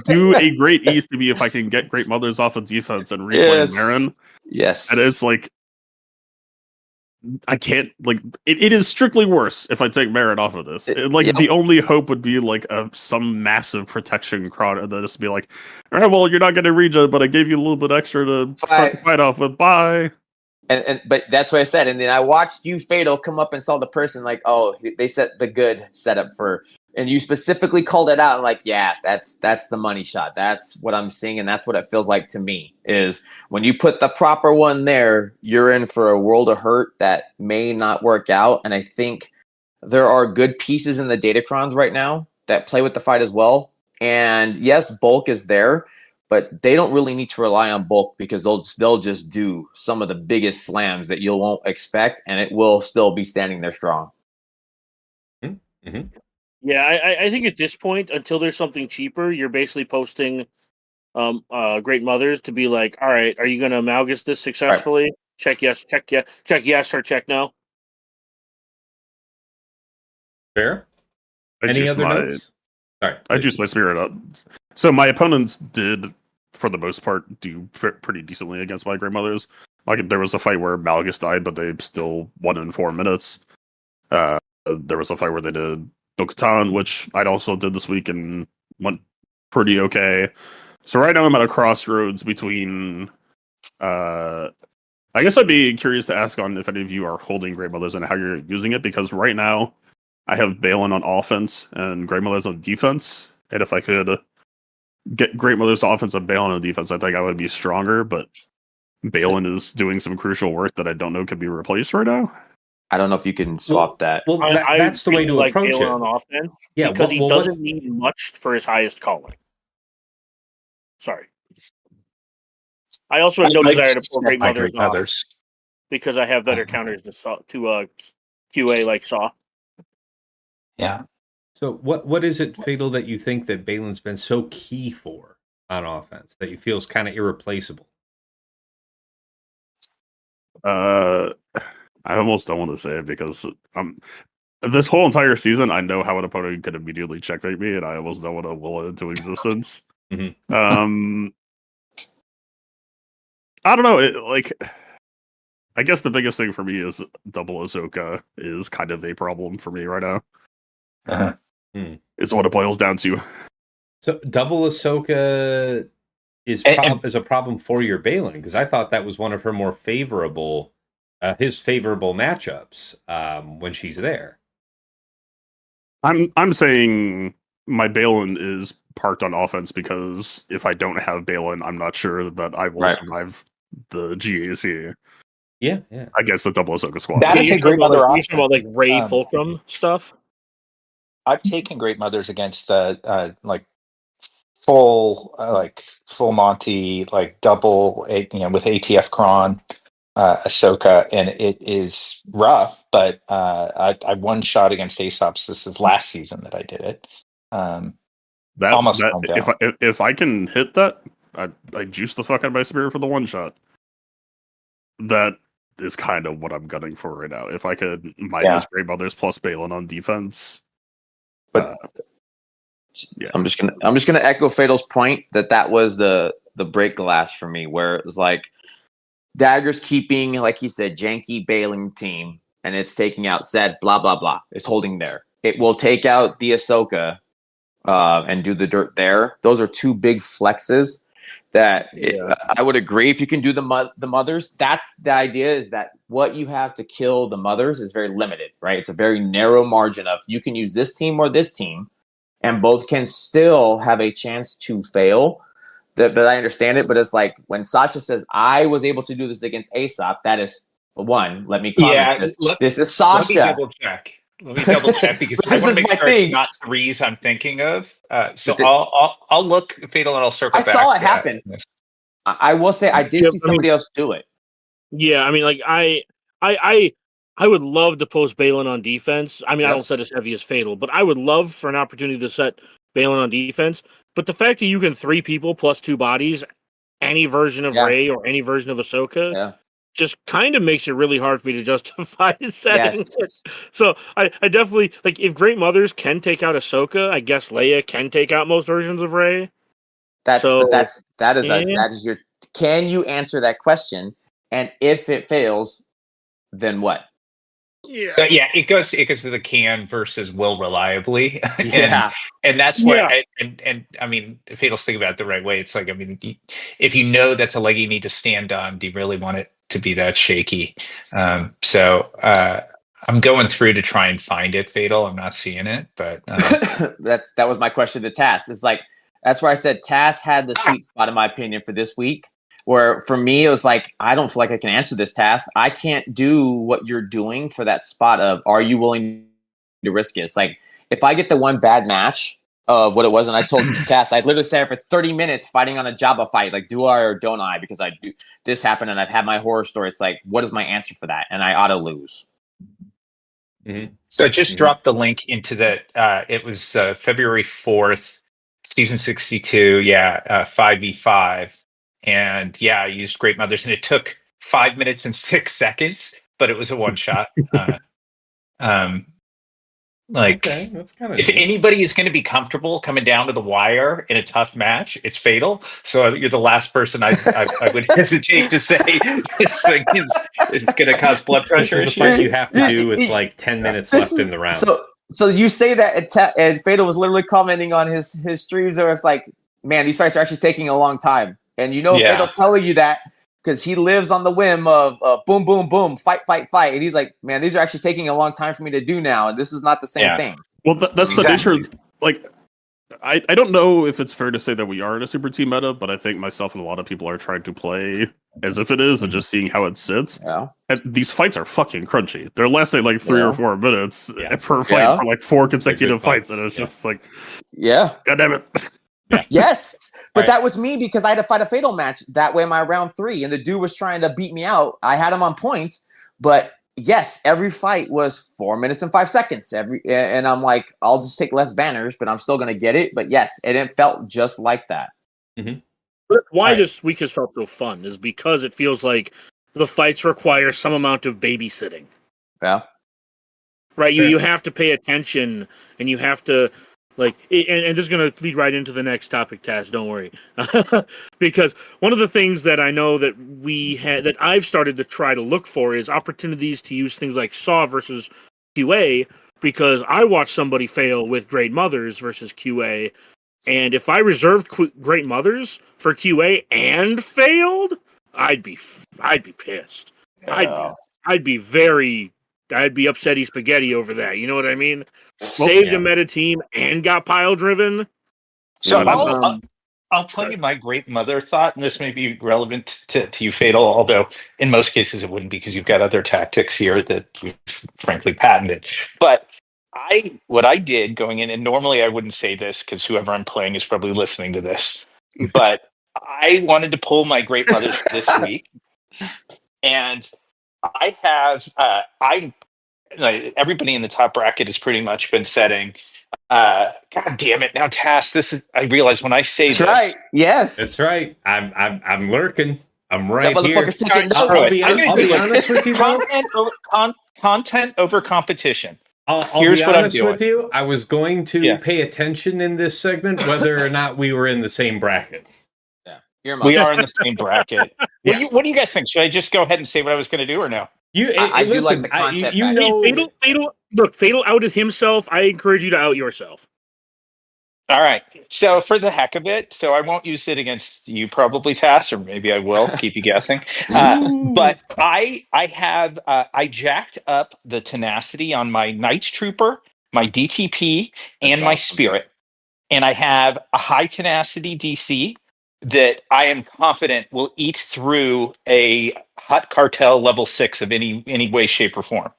do a great ease to me if I can get Great Mothers off of defense and replay Marin. Yes. And it's like I can't it is strictly worse if I take Marin off of this. The only hope would be like some massive protection crowd and then just be like, all right, well, you're not getting regen, but I gave you a little bit extra to start the fight off with. Bye. But that's what I said. And then I watched you, Fatal, come up and saw the person like, oh, they set the good setup for, and you specifically called it out. And like, yeah, that's the money shot. That's what I'm seeing. And that's what it feels like to me is when you put the proper one there, you're in for a world of hurt that may not work out. And I think there are good pieces in the Datacrons right now that play with the fight as well. And yes, bulk is there. But they don't really need to rely on bulk because they'll just do some of the biggest slams that you won't expect, and it will still be standing there strong. Mm-hmm. Yeah, I think at this point, until there's something cheaper, you're basically posting Great Mothers to be like, all right, are you going to Amalgus this successfully? Right. Check yes, or check no. Fair. Any other notes? Sorry, I juiced my spirit up. So my opponents did, for the most part, do pretty decently against my Great Mothers. Like there was a fight where Malgus died, but they still won in 4 minutes. There was a fight where they did Bo-Katan, which I'd also did this week and went pretty okay. So right now I'm at a crossroads between. I guess I'd be curious to ask on if any of you are holding Great Mothers and how you're using it, because right now I have Balin on offense and Great Mothers on defense, and if I could get Great Mother's offense and Balin on defense, I think I would be stronger, but Balin is doing some crucial work that I don't know could be replaced right now. I don't know if you can swap that. Well, that's the way to approach Balin it. On offense because he doesn't need much for his highest calling. Sorry. I also have no desire to pull Great Mothers because I have better counters to QA like Saw. Yeah. So what is it, Fatal, that you think that Balin's been so key for on offense that you feel is kind of irreplaceable? I almost don't want to say it because this whole entire season I know how an opponent could immediately checkmate me, and I almost don't want to will it into existence. Mm-hmm. I don't know. I guess the biggest thing for me is double Ahsoka is kind of a problem for me right now. Uh-huh. Is what it boils down to. So double Ahsoka is a problem for your Balin, because I thought that was one of her more favorable, his favorable matchups when she's there. I'm saying my Balin is parked on offense because if I don't have Balin, I'm not sure that I will survive the GAC. Yeah. I guess the double Ahsoka squad. That is a great other option. You're talking about Rey Fulcrum stuff. I've taken Great Mothers against full Monty, double, with ATF Kron, Ahsoka, and it is rough. But I one shot against Aesop's. This is last season that I did it. If I can hit that, I juice the fuck out of my spirit for the one shot. That is kind of what I'm gunning for right now. If I could minus Great Mothers plus Balin on defense. But I'm just gonna echo Fatal's point that was the break glass for me, where it was like Dagger's keeping, like he said, janky Balin team, and it's taking out Zed, blah blah blah. It's holding there. It will take out the Ahsoka and do the dirt there. Those are two big flexes that I would agree. If you can do the mothers, that's the idea, is that what you have to kill the mothers is very limited, right? It's a very narrow margin of you can use this team or this team, and both can still have a chance to fail. But I understand it, but it's like when Sasha says, I was able to do this against Aesop, that is One, let me comment Yeah, this. let, This is let me Sasha. double check. Let me double check because But I this want to is make my sure it's thing. not threes I'm thinking of. So But the- I'll look Fatal and I'll circle I back. saw it happen. I will say I did Yeah, see somebody else do it. Yeah, I mean, like I would love to post Balin on defense. I mean, I Yep. don't set as heavy as Fatal, but I would love for an opportunity to set Balin on defense. But the fact that you can 3 people plus 2 bodies, any version of Yeah. Rey or any version of Ahsoka, Yeah. just kind of makes it really hard for me to justify setting Yes. it. So I definitely like if Great Mothers can take out Ahsoka, I guess Leia can take out most versions of Rey. That is yeah. that is your. Can you answer that question? And if it fails, then what? Yeah. So yeah, it goes to the can versus will reliably, Yeah. and that's what Yeah. and I mean, Fatal's think about it the right way. It's like, I mean, if you know that's a leg you need to stand on, do you really want it to be that shaky? So I'm going through to try and find it, Fatal. I'm not seeing it, but that was my question to Tass. It's like that's where I said Tass had the sweet spot in my opinion for this week. Where for me it was like I don't feel like I can answer this task. I can't do what you're doing for that spot of are you willing to risk it? It's like if I get the one bad match of what it was, and I told Tass I literally sat for 30 minutes fighting on a Jabba fight, like do I or don't I? Because I do this happened and I've had my horror story. It's like what is my answer for that? And I ought to lose. Mm-hmm. So I just dropped the link into that. It was February 4th, season 62. Yeah, 5v5. And yeah, I used Great Mothers, and it took 5 minutes and 6 seconds, but it was a one shot. Like, Okay, that's kind of if anybody is going to be comfortable coming down to the wire in a tough match, it's Fatal. So you're the last person I would hesitate to say this thing is going to cause blood This pressure is the issues. part you have to do with like 10 minutes left in the round. So you say that, and Fatal was literally commenting on his streams, where it's like, man, these fights are actually taking a long time, and Fatal's telling you that because he lives on the whim of boom, boom, boom, fight, and he's like, man, these are actually taking a long time for me to do now, and this is not the same thing. Well, that's the nature. Like, I don't know if it's fair to say that we are in a super team meta, but I think myself and a lot of people are trying to play as if it is and just seeing how it sits. Yeah. And these fights are fucking crunchy. They're lasting like 3 or 4 minutes per fight for like 4 consecutive fights, and it's just like, God damn it. Yes, but that was me because I had to fight a Fatal match that way in my round 3, and the dude was trying to beat me out. I had him on points, but yes, every fight was 4 minutes and 5 seconds. And I'm like, I'll just take less banners, but I'm still gonna get it. But yes, and it felt just like that. Mm-hmm. Why this week has felt so fun is because it feels like the fights require some amount of babysitting. Yeah. Right. You have to pay attention, and you have to like, and this is going to lead right into the next topic, Taz. Don't worry, because one of the things that I know that that I've started to try to look for is opportunities to use things like Saw versus QA, because I watched somebody fail with Great Mothers versus QA, and if I reserved Great Mothers for QA and failed, I'd be pissed. I'd be upsetty spaghetti over that. You know what I mean? Saved a meta team and got pile driven. So I'll tell you my Great Mother thought, and this may be relevant to you, Fatal, although in most cases it wouldn't because you've got other tactics here that you've frankly patented. But what I did going in, and normally I wouldn't say this because whoever I'm playing is probably listening to this, but I wanted to pull my Great Mothers for this week, and I have everybody in the top bracket has pretty much been setting. God damn it! Now, Tass, I realize when I say That's this, right. Yes, that's right. I'm lurking. I'm right here. I'll be honest with you, bro. Content over competition. Here's be honest with you. I was going to pay attention in this segment, whether or not we were in the same bracket. We are in the same bracket. What do you guys think? Should I just go ahead and say what I was going to do, or no? I do like the content. Fatal outed himself. I encourage you to out yourself. All right. So for the heck of it, so I won't use it against you, probably, Tass, or maybe I will keep you guessing. But I jacked up the tenacity on my Knights Trooper, my DTP, and my Spirit, and I have a high tenacity DC. that I am confident will eat through a Hut Cartel level 6 of any way, shape, or form.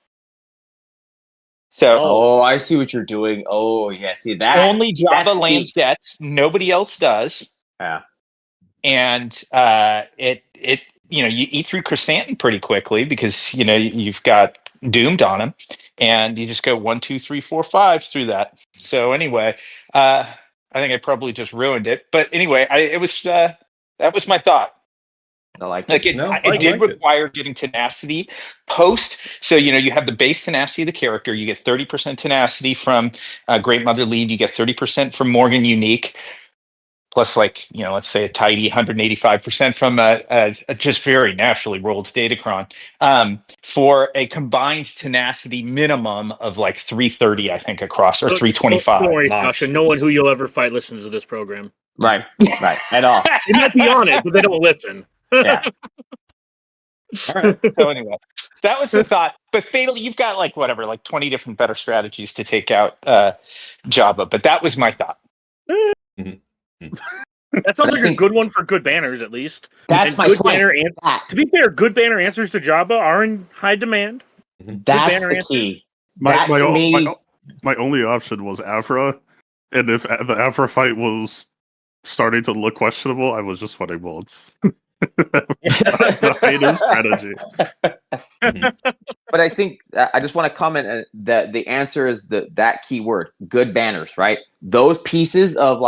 So Oh, I see what you're doing. Oh, yeah. See that? only Java that lands speaks. debts, nobody else does. Yeah. And it you eat through Chrysanthemum pretty quickly because you've got Doomed on him, and you just go 1, 2, 3, 4, 5 through that. So anyway, I think I probably just ruined it, but anyway, that was my thought. I like Like it. it did require getting tenacity post. So you have the base tenacity of the character. You get 30% tenacity from Great Mother Lead. You get 30% from Morgan Unique. Plus, let's say a tidy 185% from a just very naturally rolled Datacron, for a combined tenacity minimum of 330, I think, across, or 325. Don't worry, Sasha. No one who you'll ever fight listens to this program. Right. At all. They might be on it, but they don't listen. Yeah. All right. So anyway, that was the thought. But Fatal, you've got 20 different better strategies to take out Jabba. But that was my thought. That sounds like a good one for good banners, at least. That's my point. To be fair, good banner answers to Jabba are in high demand. That's the key. My only option was Afra, and if the Afra fight was starting to look questionable, I was just fighting bullets. The hater strategy. But I think I just want to comment that the answer is that key word, good banners, right? Those pieces of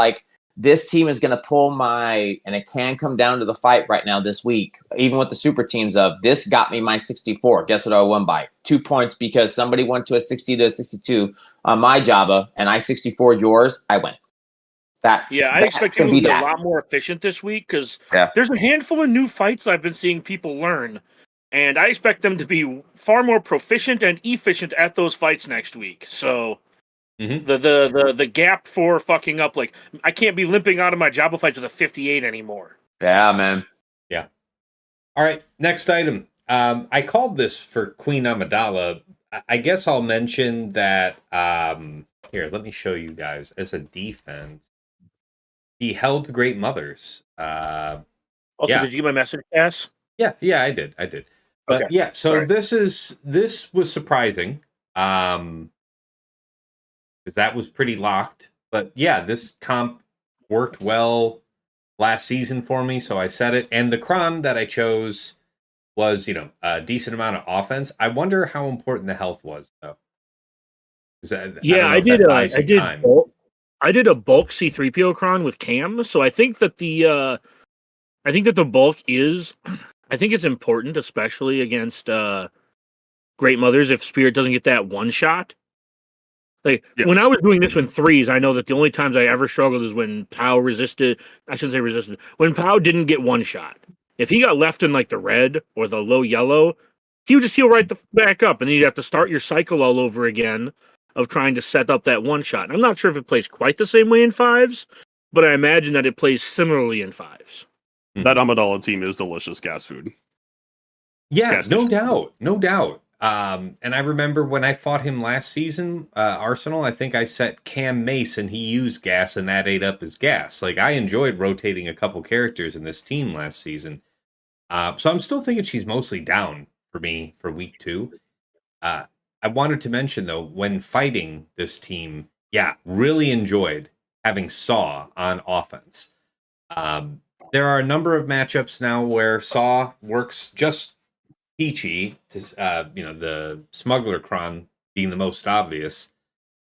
this team is going to pull and it can come down to the fight right now this week, even with the super teams of this got me my 64. Guess what I won by? 2 points because somebody went to a 60 to a 62 on my Jabba and I 64'd yours. I win. I expect him to be a lot more efficient this week because there's a handful of new fights I've been seeing people learn, and I expect them to be far more proficient and efficient at those fights next week. So the gap for fucking up, I can't be limping out of my Jabba fights with a 58 anymore. Yeah, man. Yeah. All right, next item. I called this for Queen Amidala. I guess I'll mention that. Here, let me show you guys. As a defense, he held Great Mothers. Also, did you get my message, Cass? Yeah, I did. But okay. Yeah, so this was surprising. Because that was pretty locked. But yeah, this comp worked well last season for me, so I said it. And the Kron that I chose was, a decent amount of offense. I wonder how important the health was, though. I did a bulk C-3PO Kron with Cam, so I think that the bulk is, I think it's important, especially against Great Mothers, if Spirit doesn't get that one shot. When I was doing this in threes, I know that the only times I ever struggled is when Pow resisted. I shouldn't say resisted. When Pow didn't get one shot. If he got left in the red or the low yellow, he would just heal right back up, and then you'd have to start your cycle all over again of trying to set up that one shot. And I'm not sure if it plays quite the same way in fives, but I imagine that it plays similarly in fives. That Amidala team is delicious gas food. Yeah, no doubt. And I remember when I fought him last season, Arsenal, I think I set Cam Mace and he used gas and that ate up his gas. I enjoyed rotating a couple characters in this team last season. So I'm still thinking she's mostly down for me for week 2. I wanted to mention, though, when fighting this team, really enjoyed having Saw on offense. There are a number of matchups now where Saw works just peachy, to, the Smuggler Kron being the most obvious,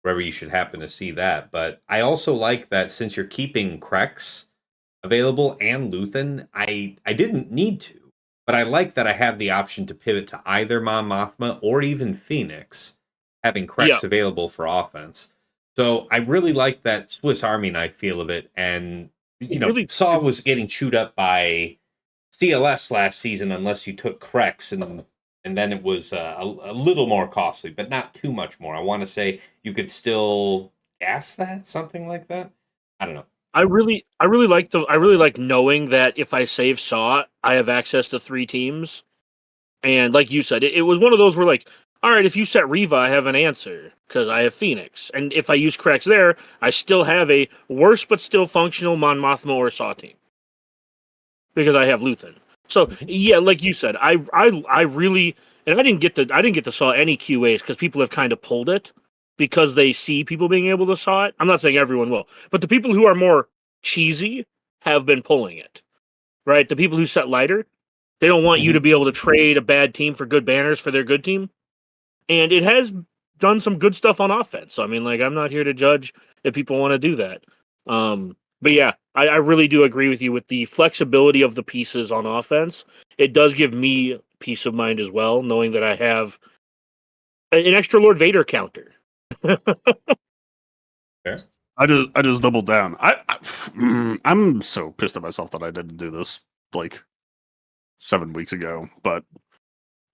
wherever you should happen to see that. But I also like that since you're keeping Krex available and Luthen, I didn't need to. But I like that I have the option to pivot to either Mon Mothma or even Phoenix, having Krex available for offense. So I really like that Swiss Army knife feel of it. And, Saw was getting chewed up by CLS last season unless you took Krex, and then it was a little more costly, but not too much more. I want to say you could still gas that, something like that. I don't know. I really like knowing that if I save Saw, I have access to 3 teams. And like you said, it was one of those where all right, if you set Reva, I have an answer because I have Phoenix. And if I use Krex there, I still have a worse but still functional Mon Mothma or Saw team. because I have Luthen. So yeah, like you said, I really, and I didn't get to saw any QAs because people have kind of pulled it because they see people being able to saw it. I'm not saying everyone will, but the people who are more cheesy have been pulling it, right? The people who set lighter, they don't want you to be able to trade a bad team for good banners for their good team, and it has done some good stuff on offense. So I mean, like, I'm not here to judge if people want to do that. But yeah, I really do agree with you with the flexibility of the pieces on offense. It does give me peace of mind as well, knowing that I have an extra Lord Vader counter. Fair. I just doubled down. I'm so pissed at myself that I didn't do this like 7 weeks ago. But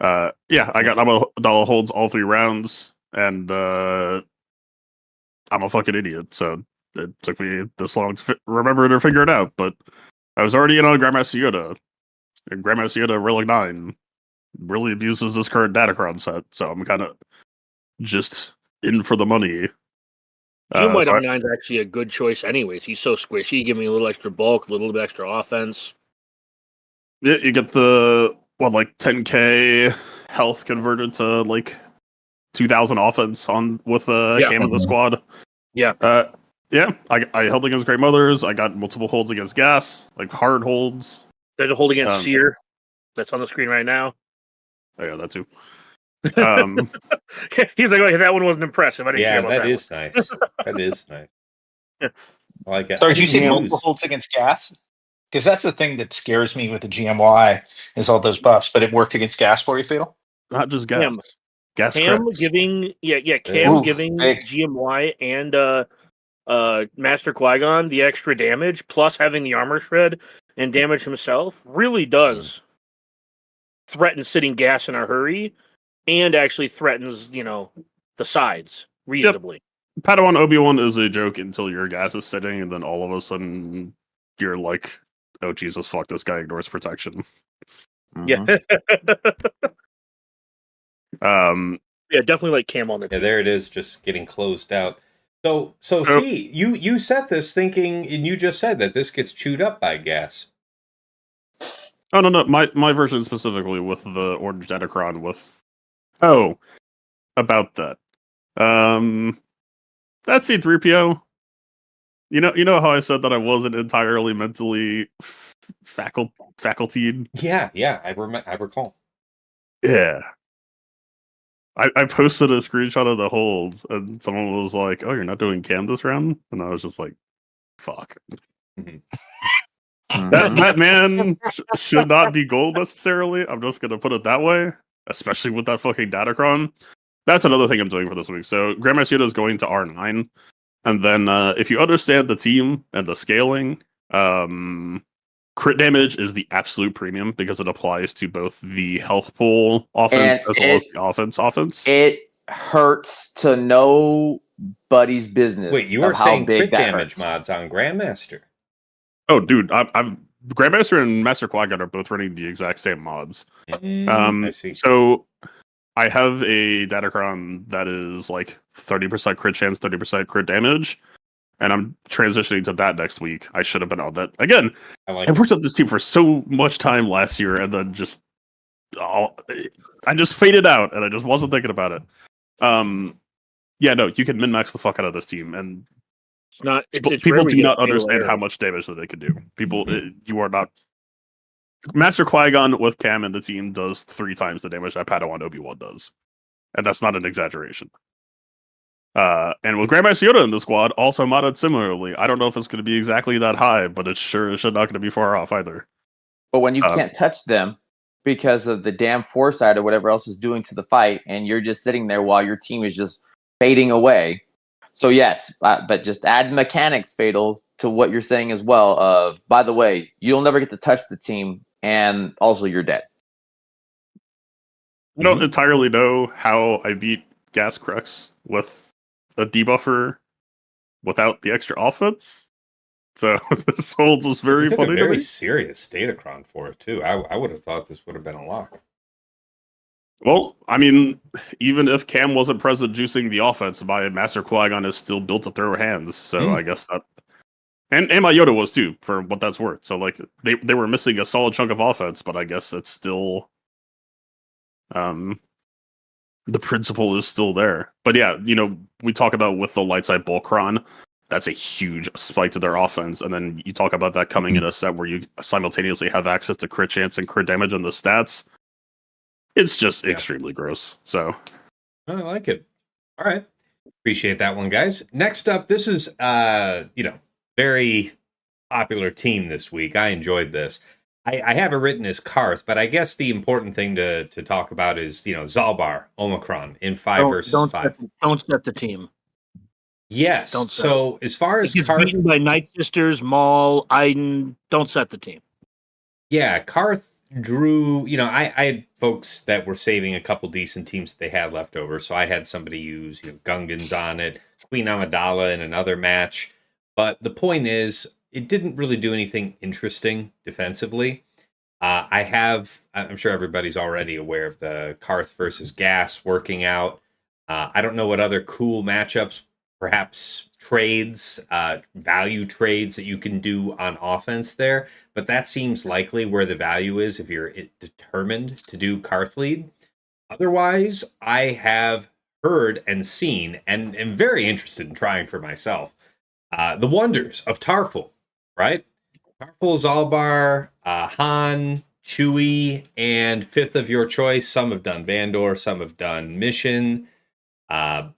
yeah, I got Amidala holds all 3 rounds, and I'm a fucking idiot. So it took me this long to remember to figure it out. But I was already in on Grandmaster Yoda, and Grandmaster Yoda Relic 9 really abuses this current Datacron set. So I'm kind of just in for the money. Geomite R9 is actually a good choice anyways. He's so squishy, give me a little extra bulk, a little bit extra offense. Yeah, you get the, like 10k health converted to like 2,000 offense on with Cam in the squad. Yeah. Yeah, I held against Great Mothers. I got multiple holds against Gas, like hard holds. There's a hold against Seer that's on the screen right now. Oh yeah, that too. He's like, oh, that one wasn't impressive. I didn't care about that is nice. That is nice. I like it. So did you say multiple holds against Gas? Because that's the thing that scares me with the GMY is all those buffs, but it worked against Gas for you, Fatal? Not just Gas. Gas Cam cracks. giving Cam giving big. GMY and Master Qui-Gon the extra damage, plus having the armor shred and damage himself, really does threaten sitting Gas in a hurry, and actually threatens, the sides reasonably. Yep. Padawan Obi-Wan is a joke until your Gas is sitting, and then all of a sudden you're like, oh Jesus, fuck, this guy ignores protection. Yeah. Yeah, definitely like Cam on the team. Yeah, there it is, just getting closed out. So see, you set this thinking, and you just said that this gets chewed up by Gas. Oh no, my version specifically with the Orange Datacron with about that. That's C3PO. You know how I said that I wasn't entirely mentally facultied? Yeah, I recall. Yeah. I posted a screenshot of the holds, and someone was like, "Oh, you're not doing Cam this round?" And I was just like, "Fuck." That man should not be gold necessarily. I'm just gonna put it that way, especially with that fucking Datacron. That's another thing I'm doing for this week. So Grandmaster Yoda is going to R9, and then if you understand the team and the scaling, crit damage is the absolute premium because it applies to both the health pool offense as well as the offense. It hurts to nobody's business. Wait, you are saying crit damage mods on Grandmaster? Oh, dude, I've Grandmaster and Master Qui-Gon are both running the exact same mods. I see. So I have a Datacron that is like 30% crit chance, 30% crit damage. And I'm transitioning to that next week. I should have been on that. Again, I worked on this team for so much time last year, and then I just faded out, and I just wasn't thinking about it. Yeah, no, you can min-max the fuck out of this team, and people do not understand how much damage that they can do. People, you are not... Master Qui-Gon with Cam and the team does 3 times the damage that Padawan Obi-Wan does. And that's not an exaggeration. And with Grandmaster Yoda in the squad, also modded similarly. I don't know if it's going to be exactly that high, but it sure should not going to be far off either. But when you can't touch them because of the damn foresight or whatever else is doing to the fight, and you're just sitting there while your team is just fading away. So yes, but just add mechanics, Fatal, to what you're saying as well. Of, by the way, you'll never get to touch the team, and also you're dead. I don't entirely know how I beat Gas Crux with a debuffer without the extra offense. So this hold was very funny. A very serious Datacron for it too. I would have thought this would have been a lock. Well, I mean, even if Cam wasn't present juicing the offense, my Master Qui-Gon is still built to throw hands. So I guess And Yoda was too, for what that's worth. So like they were missing a solid chunk of offense, but I guess it's still the principle is still there. But yeah, we talk about with the light side Bulkron, that's a huge spike to their offense. And then you talk about that coming in a set where you simultaneously have access to crit chance and crit damage on the stats. It's just extremely gross. So I like it. All right. Appreciate that one, guys. Next up, this is very popular team this week. I enjoyed this. I have it written as Karth, but I guess the important thing to talk about is Zalbar Omicron in 5 versus 5. Don't set the team. Yes. Don't set so as far as he gets Karth, beaten by Night Sisters, Maul, Iden. Don't set the team. yeah, Karth drew. I had folks that were saving a couple decent teams that they had left over, so I had somebody use Gungans on it, Queen Amidala in another match. But the point is, it didn't really do anything interesting defensively. I'm sure everybody's already aware of the Karth versus Gas working out. I don't know what other cool matchups, perhaps trades, value trades that you can do on offense there, but that seems likely where the value is if you're determined to do Karth lead. Otherwise, I have heard and seen and am very interested in trying for myself the wonders of Tarful, right? Tarful, Zalbar, Han, Chewie, and fifth of your choice. Some have done Vandor, some have done Mission. But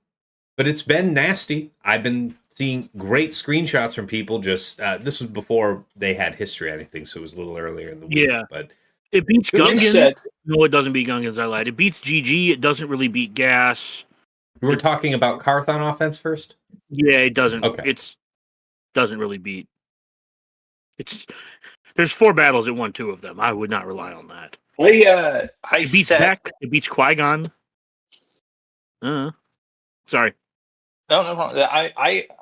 it's been nasty. I've been seeing great screenshots from people. Just this was before they had history or anything, so it was a little earlier in the week. Yeah, but it beats Gungans. No, it doesn't beat Gungans. I lied. It beats GG. It doesn't really beat Gas. We're talking about Karth on offense first. Yeah, it doesn't. Okay. Doesn't really beat. There's 4 battles. It won 2 of them. I would not rely on that. It beats Beck. It beats Qui-Gon. Sorry. No.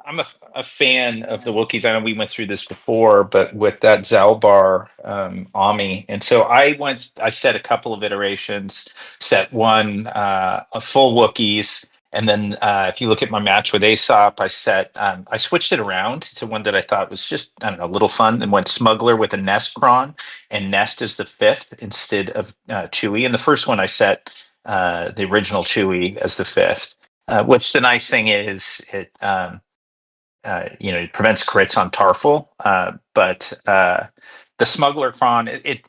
I'm a fan of the Wookiees. I know we went through this before, but with that Zalbar Ami, and so I set a couple of iterations. Set one a full Wookiees, and then if you look at my match with Aesop, I switched it around to one that I thought was just a little fun, and went Smuggler with a Nest Cron, and Nest is the 5th instead of Chewie. And the first one I set the original Chewie as the 5th. Which the nice thing is, it prevents crits on Tarful, but the Smuggler Cron it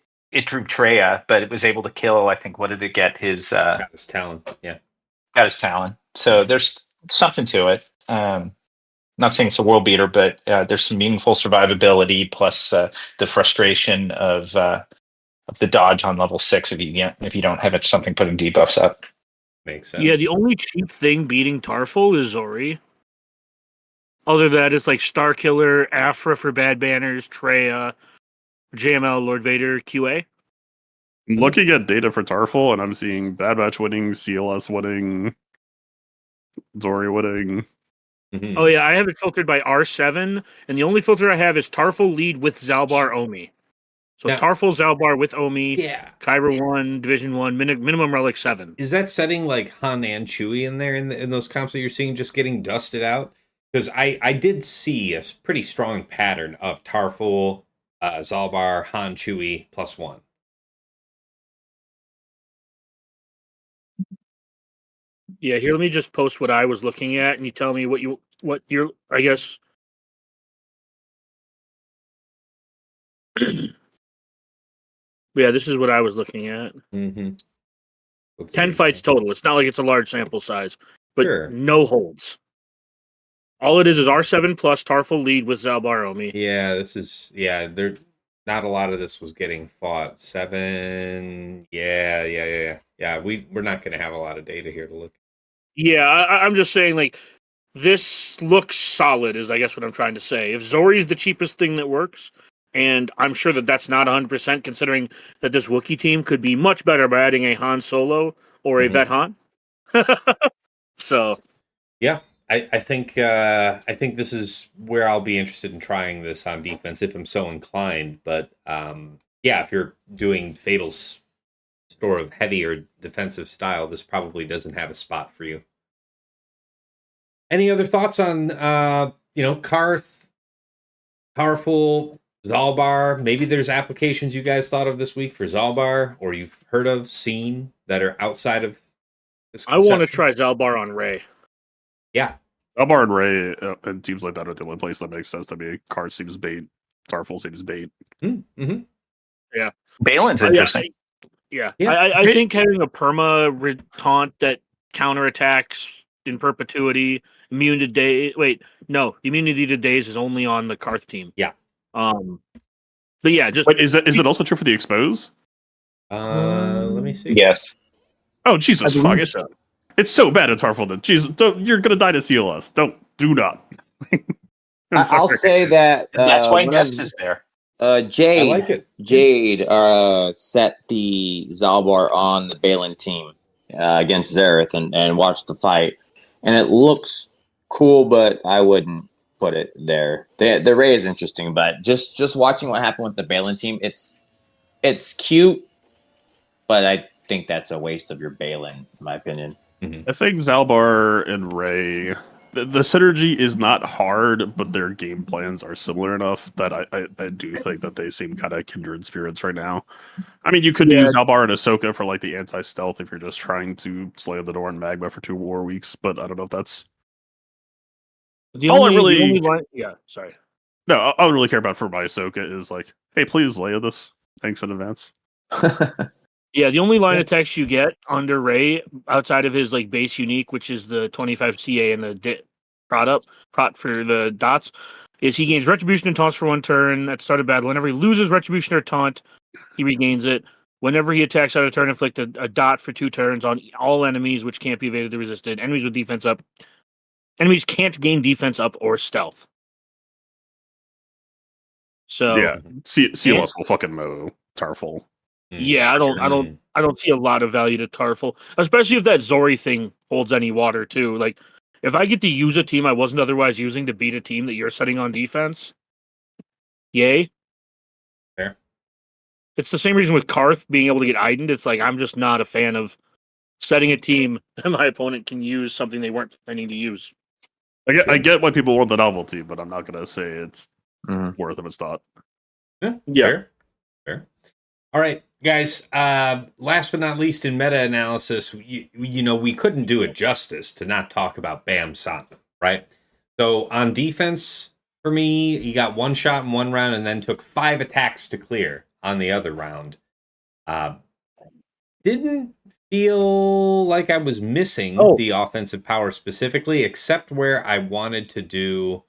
drew Treya, but it was able to kill. I think what did it get? Got his Talon, yeah, got his Talon. So there's something to it. Not saying it's a world beater, but there's some meaningful survivability plus the frustration of the dodge on level 6 if you don't have something putting debuffs up. Makes sense. Yeah, the only cheap thing beating Tarful is Zori. Other than that, it's like Starkiller, Afra for Bad Banners, Treya, JML, Lord Vader, QA. I'm looking at data for Tarful, and I'm seeing Bad Batch winning, CLS winning, Zori winning. Mm-hmm. Oh yeah, I have it filtered by R7, and the only filter I have is Tarful lead with Zalbar Omi. So now, Tarful, Zalbar with Omi, Kyber 1, Division 1, minimum relic 7. Is that setting like Han and Chewie in there in those comps that you're seeing just getting dusted out? Because I did see a pretty strong pattern of Tarful, Zalbar, Han, Chewie +1. Yeah, here, let me just post what I was looking at, and you tell me what you're, I guess. Yeah, this is what I was looking at. Mm-hmm. 10 fights total. It's not like it's a large sample size, but no holds. All it is R7 plus Tarful lead with Zalbar Omi. Yeah, there. Not a lot of this was getting fought. 7. Yeah. We're not going to have a lot of data here to look. Yeah, I'm just saying, like, this looks solid, is I guess what I'm trying to say. If Zori's the cheapest thing that works, and I'm sure that that's not 100%, considering that this Wookiee team could be much better by adding a Han Solo or a Vet Han. So, yeah, I think this is where I'll be interested in trying this on defense if I'm so inclined. But if you're doing Fatal's sort of heavier defensive style, this probably doesn't have a spot for you. Any other thoughts on Karth, powerful Zalbar. Maybe there's applications you guys thought of this week for Zalbar, or you've heard of, seen that are outside of this. I want to try Zalbar on Ray. Yeah, Elbar and Ray and teams like that are the only place that makes sense to me. Card seems bait. Tarful seems bait. Mm-hmm. Yeah, Balin's interesting. Yeah. Yeah. I think having a perma taunt that counterattacks in perpetuity, immune to day. Wait, no, immunity to days is only on the Karth team. Yeah. But yeah, just Wait, is it also true for the expose? Let me see. Yes. Oh Jesus I fuck! believe so. It's so bad at Tarful that Jesus, you're gonna die to seal us. Do not. I'll say that That's why one Nest of- is there. Jade. I like it. Jade set the Zalbar on the Balin team against Zareth and watched the fight, and it looks cool, but I wouldn't put it there. The Ray is interesting, but just watching what happened with the Balin team, it's cute, but I think that's a waste of your Balin, in my opinion. I think Zalbar and Ray, the synergy is not hard, but their game plans are similar enough that I do think that they seem kind of kindred spirits right now. I mean, you could use Zalbar and Ahsoka for like the anti-stealth if you're just trying to slam the door in Magma for 2 war weeks, but I don't know if that's... Sorry. No, all I really care about for my Ahsoka is like, hey, please Leia this. Thanks in advance. Yeah, the only line of text you get under Ray outside of his like base unique, which is the 25 CA and the prot for the dots, is he gains retribution and taunts for 1 turn at the start of battle. Whenever he loses retribution or taunt, he regains it. Whenever he attacks out of turn, inflict a dot for 2 turns on all enemies which can't be evaded or resisted. Enemies with defense up. Enemies can't gain defense up or stealth. So Yeah, CLS will fucking mow Tarful. Yeah, I don't see a lot of value to Tarful, especially if that Zori thing holds any water too. Like, if I get to use a team I wasn't otherwise using to beat a team that you're setting on defense, yay. Fair. It's the same reason with Karth being able to get Idened. It's like I'm just not a fan of setting a team that my opponent can use something they weren't planning to use. I get why people want the novelty, but I'm not gonna say it's worth of its thought. Yeah. Fair. All right, guys. Last but not least, in meta analysis, you know, we couldn't do it justice to not talk about Bam Sana, right? So on defense, for me, he got 1 shot in 1 round and then took 5 attacks to clear on the other round. Didn't feel like I was missing the offensive power specifically, except where I wanted to do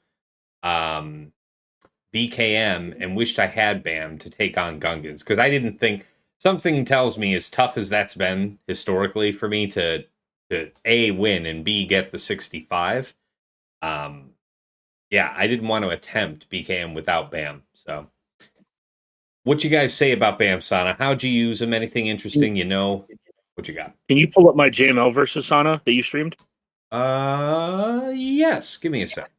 BKM and wished I had Bam to take on Gungans, because I didn't think, something tells me, as tough as that's been historically for me to A, win, and B, get the 65. Yeah, I didn't want to attempt BKM without Bam. So what you guys say about Bam Sana? How'd you use him? Anything interesting? You know, what you got? Can you pull up my JML versus Sana that you streamed? Yes. Give me a sec.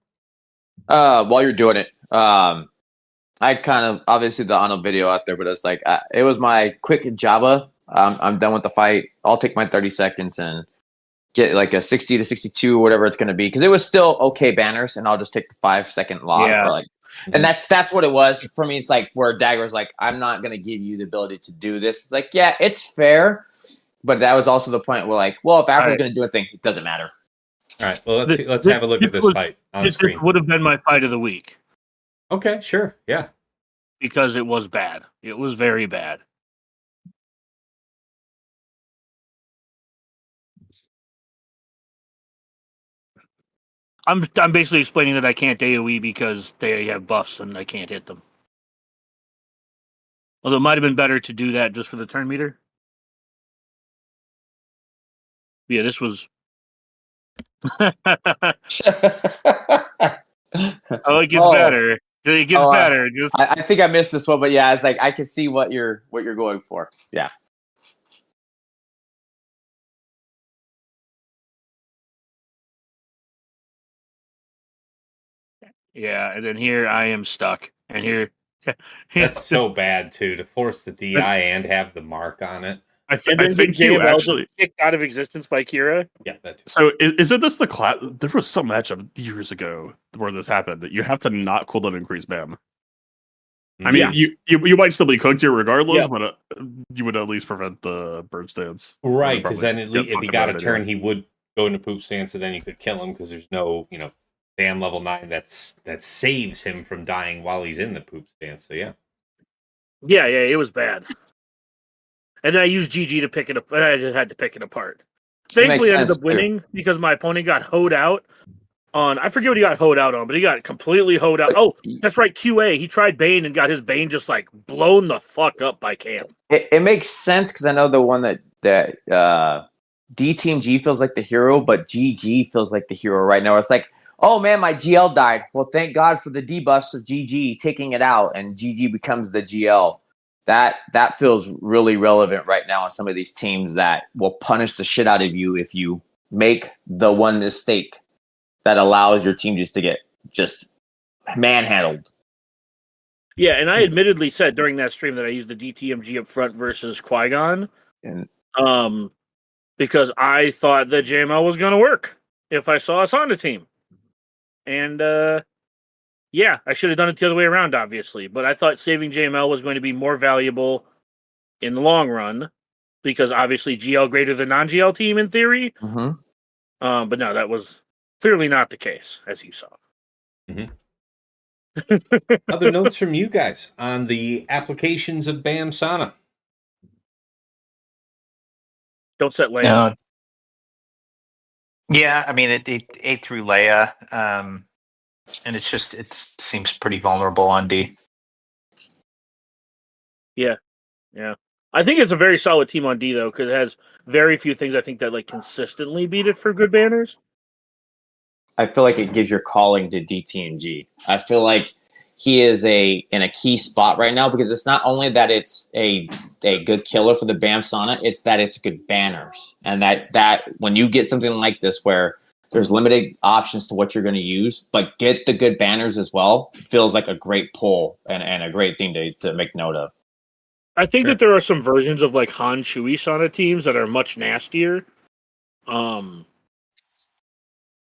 While you're doing it, I kind of, obviously the Ano video out there, but it's like, it was my quick Java. I'm done with the fight. I'll take my 30 seconds and get like a 60 to 62, whatever it's going to be. Because it was still okay banners, and I'll just take the 5-second log. Yeah. Or like, and that's what it was for me. It's like where Dagger's like, I'm not going to give you the ability to do this. It's like, yeah, it's fair. But that was also the point where like, well, if Africa's going to do a thing, it doesn't matter. All right. Well, let's have a look at this fight on screen. This would have been my fight of the week. Okay, sure. Yeah. Because it was bad. It was very bad. I'm basically explaining that I can't AoE because they have buffs and I can't hit them. Although it might have been better to do that just for the turn meter. Yeah, this was... Oh, it gets better. It gets better. I think I missed this one, but yeah, it's like I can see what you're going for. Yeah. Yeah, and then here I am stuck, and here That's so bad too, to force the DI and have the mark on it. I think you actually kicked out of existence by Kira. Yeah, that too. So isn't this the class? There was some matchup years ago where this happened. You have to not cooldown increase Bam. I mean, Yeah. you might still be cooked here regardless, Yeah. but you would at least prevent the bird stance. Right, because then at least if he fucking got a burned turn, anyway. he would go into poop stance, and then you could kill him because there's no, ban level 9 that saves him from dying while he's in the poop stance. So yeah. Yeah, it was bad. And then I used GG to pick it up. I just had to pick it apart. Thankfully, I ended up winning because my opponent got hoed out on. I forget what he got hoed out on, but he got completely hoed out. Oh, that's right, QA. He tried Bane and got his Bane just like blown the fuck up by Cam. It makes sense because I know the one that D Team G feels like the hero, but GG feels like the hero right now. It's like, oh man, my GL died. Well, thank God for the debuffs of GG taking it out, and GG becomes the GL. That feels really relevant right now on some of these teams that will punish the shit out of you if you make the one mistake that allows your team just to get manhandled. Yeah, and I admittedly said during that stream that I used the DTMG up front versus Qui-Gon, because I thought that JML was going to work if I saw us on the team. And yeah, I should have done it the other way around, obviously. But I thought saving JML was going to be more valuable in the long run because obviously GL greater than non-GL team in theory. Mm-hmm. But no, that was clearly not the case, as you saw. Mm-hmm. Other notes from you guys on the applications of BAM Sana? Don't set Leia. No. Yeah, I mean, it ate through Leia, and it seems pretty vulnerable on D. Yeah. I think it's a very solid team on D though, because it has very few things I think that like consistently beat it for good banners. I feel like it gives your calling to DTMG. I feel like he is in a key spot right now because it's not only that it's a good killer for the BAM Sana, it's that it's good banners. And that when you get something like this where there's limited options to what you're going to use, but get the good banners as well, feels like a great pull and a great thing to make note of. I think that there are some versions of like Han Chewie Sana teams that are much nastier.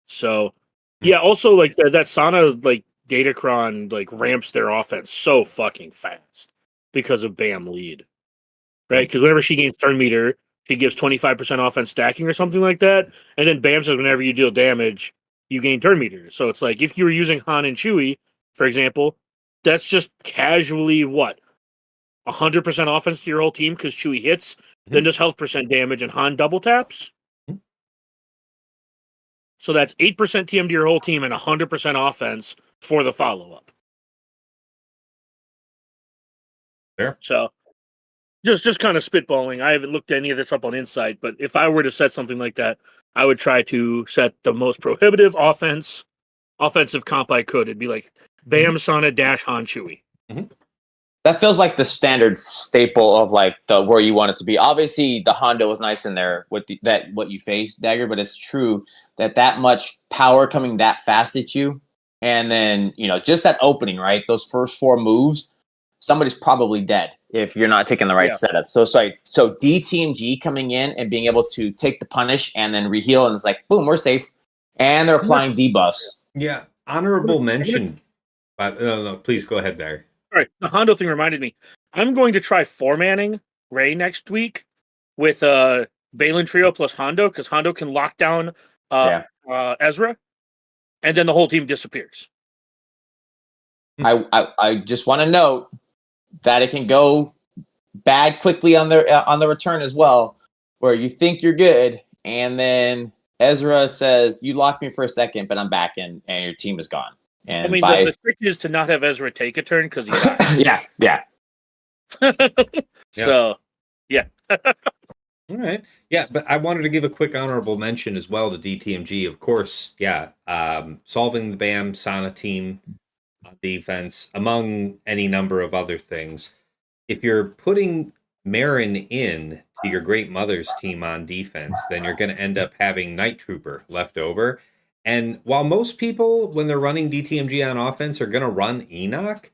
So yeah, also like that Sana like Datacron like ramps their offense so fucking fast because of BAM lead. Right? Because whenever she gains turn meter, she gives 25% offense stacking or something like that. And then BAM says whenever you deal damage, you gain turn meter. So it's like if you were using Han and Chewie, for example, that's just casually what? 100% offense to your whole team because Chewie hits, then does health percent damage and Han double taps. So that's 8% TM to your whole team and 100% offense for the follow-up. Fair. So just kind of spitballing. I haven't looked any of this up on Insight, but if I were to set something like that, I would try to set the most prohibitive offensive comp I could. It'd be like BAM Sana dash Han Chewie. Mm-hmm. That feels like the standard staple of like the where you want it to be. Obviously, the Honda was nice in there with what you face, Dagger, but it's true that much power coming that fast at you, and then just that opening, right? Those first 4 moves, somebody's probably dead if you're not taking the right setup. So DTMG coming in and being able to take the punish and then reheal, and it's like boom, we're safe, and they're applying debuffs. Yeah, honorable mention. But no, please go ahead, Dagger. All right, the Hondo thing reminded me. I'm going to try 4-manning Ray next week with Balin Trio plus Hondo, because Hondo can lock down Ezra, and then the whole team disappears. I just want to note that it can go bad quickly on the return as well, where you think you're good, and then Ezra says, "You locked me for a second, but I'm back," and your team is gone. And I mean, the trick is to not have Ezra take a turn because he yeah. So, yeah. All right. Yeah, but I wanted to give a quick honorable mention as well to DTMG. Of course, solving the BAM Sana team on defense, among any number of other things. If you're putting Marin in to your Great Mother's team on defense, then you're going to end up having Night Trooper left over. And while most people, when they're running DTMG on offense, are going to run Enoch,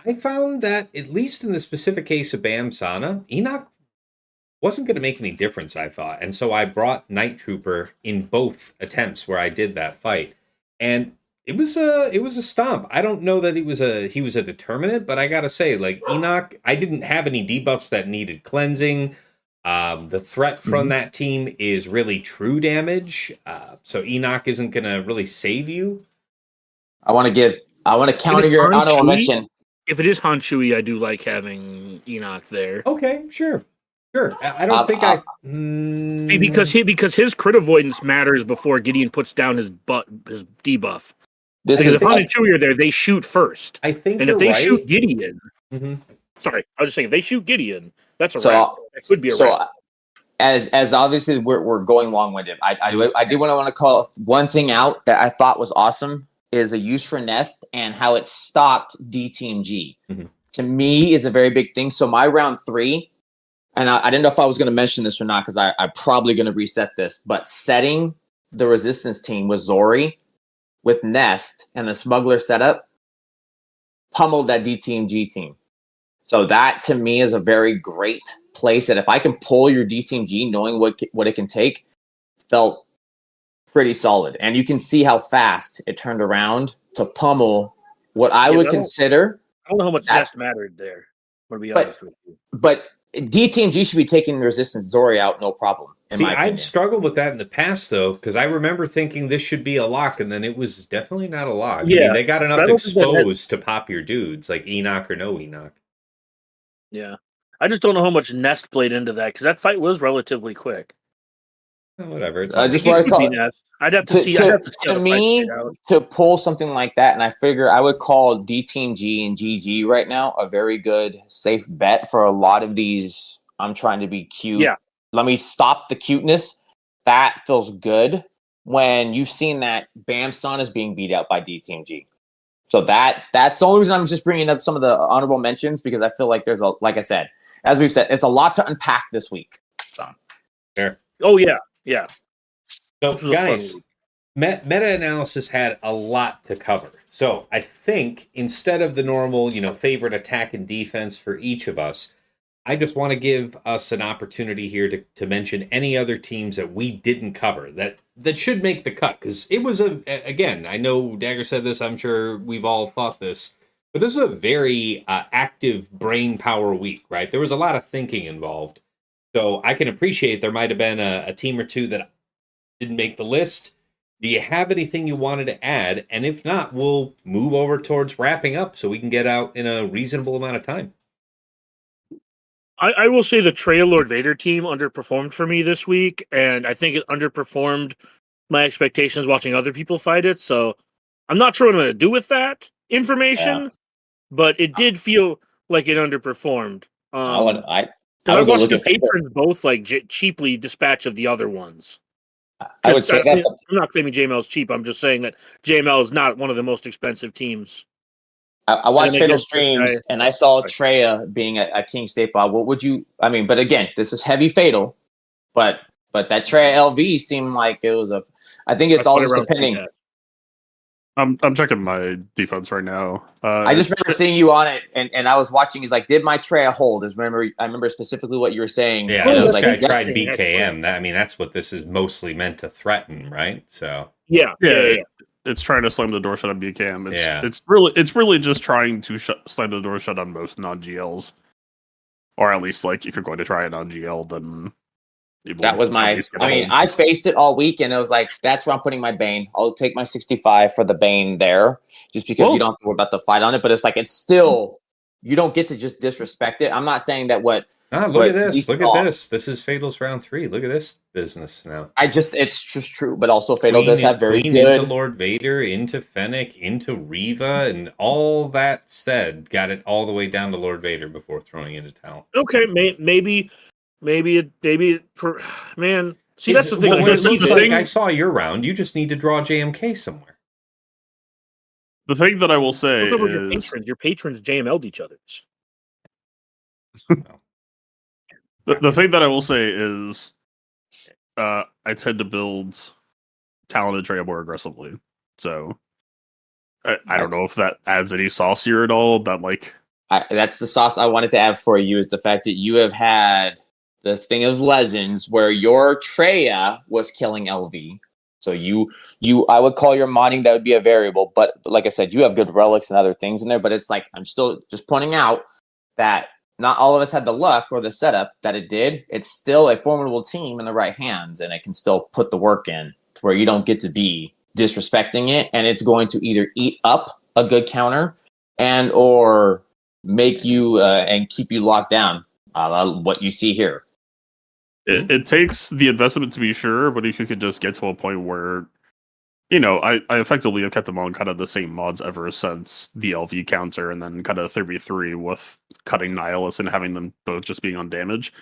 I found that, at least in the specific case of BAM Sana, Enoch wasn't going to make any difference, I thought. And so I brought Night Trooper in both attempts where I did that fight. And It was a stomp. I don't know that he was a determinant, but I gotta say, like Enoch, I didn't have any debuffs that needed cleansing. The threat from that team is really true damage, so Enoch isn't gonna really save you. I want to counter your honorable mention. If it is Hanshui, I do like having Enoch there. Okay, sure. I don't think because his crit avoidance matters before Gideon puts down his debuff. Because if Han and Chewie are there, they shoot first. I think, and if they shoot Gideon, sorry, I was just saying if they shoot Gideon, that's a wrap. That could be a wrap. As obviously we're going long winded. I did want to call one thing out that I thought was awesome is a use for Nest and how it stopped D Team G. To me is a very big thing. So my round 3, and I didn't know if I was going to mention this or not because I'm probably going to reset this, but setting the resistance team with Zori, with Nest, and the smuggler setup, pummeled that D Team G team. So that to me is a very great place that if I can pull your D Team G, knowing what it can take, felt pretty solid. And you can see how fast it turned around to pummel what I would consider. I don't know how much Nest mattered there. To be honest with you. But D Team G should be taking Resistance Zori out, no problem. See, I've struggled with that in the past, though, because I remember thinking this should be a lock, and then it was definitely not a lock. Yeah, I mean, they got enough exposed to pop your dudes, like Enoch or no Enoch. Yeah. I just don't know how much Nest played into that, because that fight was relatively quick. Whatever. I just want to call it. I'd have to see. To me, to pull something like that, and I figure I would call D Team G and GG right now a very good, safe bet for a lot of these. I'm trying to be cute. Yeah. Let me stop the cuteness. That feels good when you've seen that Bam-san is being beat out by D Team G. So that's the only reason I'm just bringing up some of the honorable mentions because I feel like there's like I said, as we've said, it's a lot to unpack this week. So. Sure. Oh yeah. Yeah. So, guys, meta-analysis had a lot to cover. So, I think instead of the normal, favorite attack and defense for each of us, I just want to give us an opportunity here to mention any other teams that we didn't cover that should make the cut. Because it was, again, I know Dagger said this, I'm sure we've all thought this, but this is a very active brain power week, right? There was a lot of thinking involved. So, I can appreciate there might have been a team or two that didn't make the list. Do you have anything you wanted to add? And if not, we'll move over towards wrapping up so we can get out in a reasonable amount of time. I will say the Traya Lord Vader team underperformed for me this week, and I think it underperformed my expectations watching other people fight it. So I'm not sure what I'm going to do with that information, but it did feel like it underperformed. I would watched the patrons both like cheaply dispatch of the other ones. I would say that. I'm not claiming JML is cheap. I'm just saying that JML is not one of the most expensive teams. I watched Fatal Streams and I saw Traya being a King staple. What would you? I mean, but again, this is heavy Fatal, but that Traya LV seemed like it was a. I think it's all just depending. I'm checking my defense right now. I just remember seeing you on it, and I was watching. He's like, "Did my Traya hold?" I remember specifically what you were saying. Yeah, and this guy tried BKM. That's what this is mostly meant to threaten, right? So yeah. It's trying to slam the door shut on BKM. It's really just trying to slam the door shut on most non-GLs, or at least like if you're going to try a non-GL, then that was my. I mean, I faced it all week, and it was like that's where I'm putting my Bane. I'll take my 65 for the Bane there, just because you don't have to worry about the fight on it. But it's like it's still. You don't get to just disrespect it. I'm not saying that what. Look at this. Look at this. This is Fatal's round 3. Look at this business now. It's just true, but also Fatal does have very good. Into Lord Vader, into Fennec, into Reva, and all that said, got it all the way down to Lord Vader before throwing in a towel. Okay, maybe, man. See, that's the thing. I saw your round. You just need to draw JMK somewhere. The thing that I will say is your patrons JML'd each other. The thing that I will say is I tend to build talented Traya more aggressively. So I don't know if that adds any sauce here at all. That's the sauce I wanted to add for you is the fact that you have had the thing of legends where your Traya was killing LV. So I would call your modding, that would be a variable. But like I said, you have good relics and other things in there. But it's like, I'm still just pointing out that not all of us had the luck or the setup that it did. It's still a formidable team in the right hands, and it can still put the work in to where you don't get to be disrespecting it, and it's going to either eat up a good counter and or make you and keep you locked down. What you see here. It takes the investment to be sure, but if you could just get to a point where, I effectively have kept them on kind of the same mods ever since the LV counter, and then kind of 3v3 with cutting Nihilus and having them both just being on damage.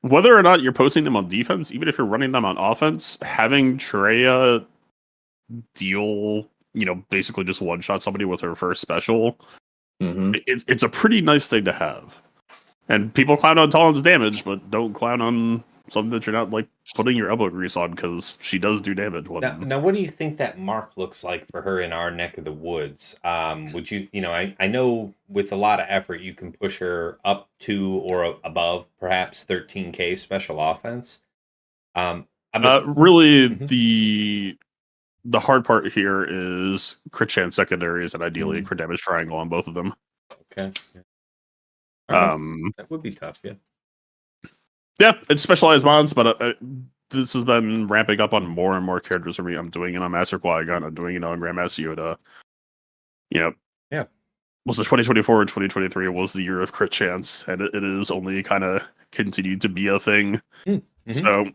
Whether or not you're posting them on defense, even if you're running them on offense, having Treya deal, basically just one-shot somebody with her first special, it's a pretty nice thing to have. And people clown on Talon's damage, but don't clown on something that you're not putting your elbow grease on, because she does do damage. Now, what do you think that mark looks like for her in our neck of the woods? Would you, I know with a lot of effort you can push her up to or above perhaps 13k special offense. Really, the hard part here is crit chance secondaries and ideally crit damage triangle on both of them. Okay. That would be tough, yeah. Yeah, it's specialized mods, but this has been ramping up on more and more characters for me. I'm doing it on Master Qui-Gon. I'm doing it on Grandmaster Yoda. Yeah. Was it 2024 or 2023 was the year of crit chance, and it is only kind of continued to be a thing. Mm-hmm. So,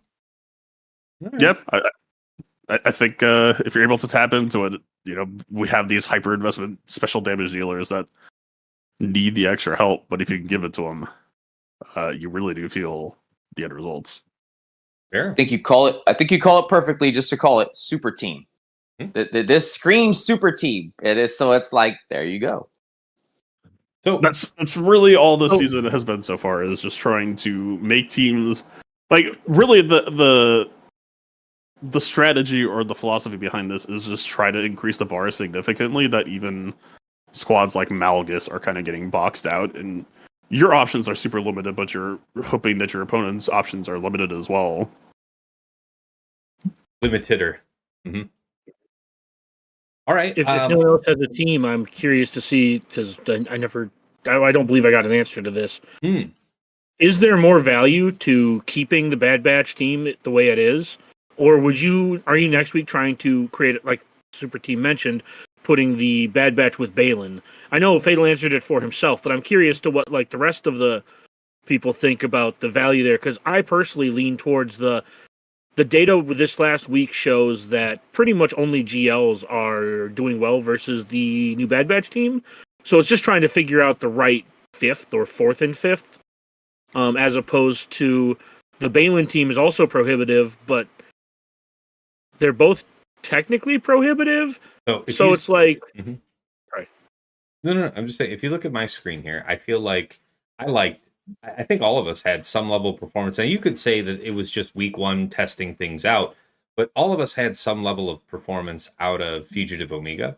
yep, I think if you're able to tap into it, we have these hyper investment special damage dealers that need the extra help, but if you can give it to them, you really do feel the end results. Fair. I think you call it perfectly just to call it super team. This screams super team. It is, so it's like, there you go. So that's really all this season has been so far, is just trying to make teams really the strategy or the philosophy behind this is just try to increase the bar significantly, that even squads like Malgus are kind of getting boxed out, and your options are super limited, but you're hoping that your opponent's options are limited as well. Limiter. Mm-hmm. All right. If no one else has a team, I'm curious to see, because I don't believe I got an answer to this. Is there more value to keeping the Bad Batch team the way it is, or are you next week trying to create, like Super Team mentioned, putting the Bad Batch with Balin? I know Fatal answered it for himself, but I'm curious to what the rest of the people think about the value there, because I personally lean towards the data this last week shows that pretty much only GLs are doing well versus the new Bad Batch team. So it's just trying to figure out the right 5th or 4th and 5th, as opposed to the Balin team is also prohibitive, but they're both technically prohibitive. So it's like... Mm-hmm. Right. No. I'm just saying, if you look at my screen here, I feel like I think all of us had some level of performance. Now, you could say that it was just week 1 testing things out, but all of us had some level of performance out of Fugitive Omega.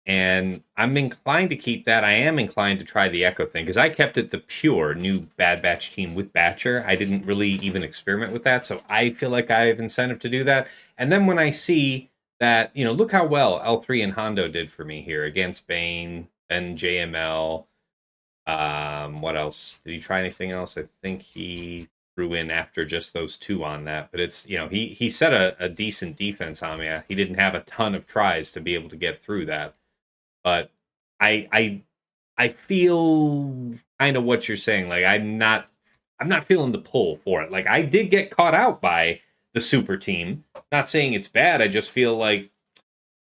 And I'm inclined to keep that. I am inclined to try the Echo thing, because I kept it the pure new Bad Batch team with Batcher. I didn't really even experiment with that, so I feel like I have incentive to do that. And then when I see that, look how well L3 and Hondo did for me here against Bane and JML. What else? Did he try anything else? I think he threw in after just those 2 on that. But it's, he set a decent defense on me. He didn't have a ton of tries to be able to get through that. But I feel kind of what you're saying. Like, I'm not feeling the pull for it. Like, I did get caught out by the super team. Not saying it's bad. I just feel like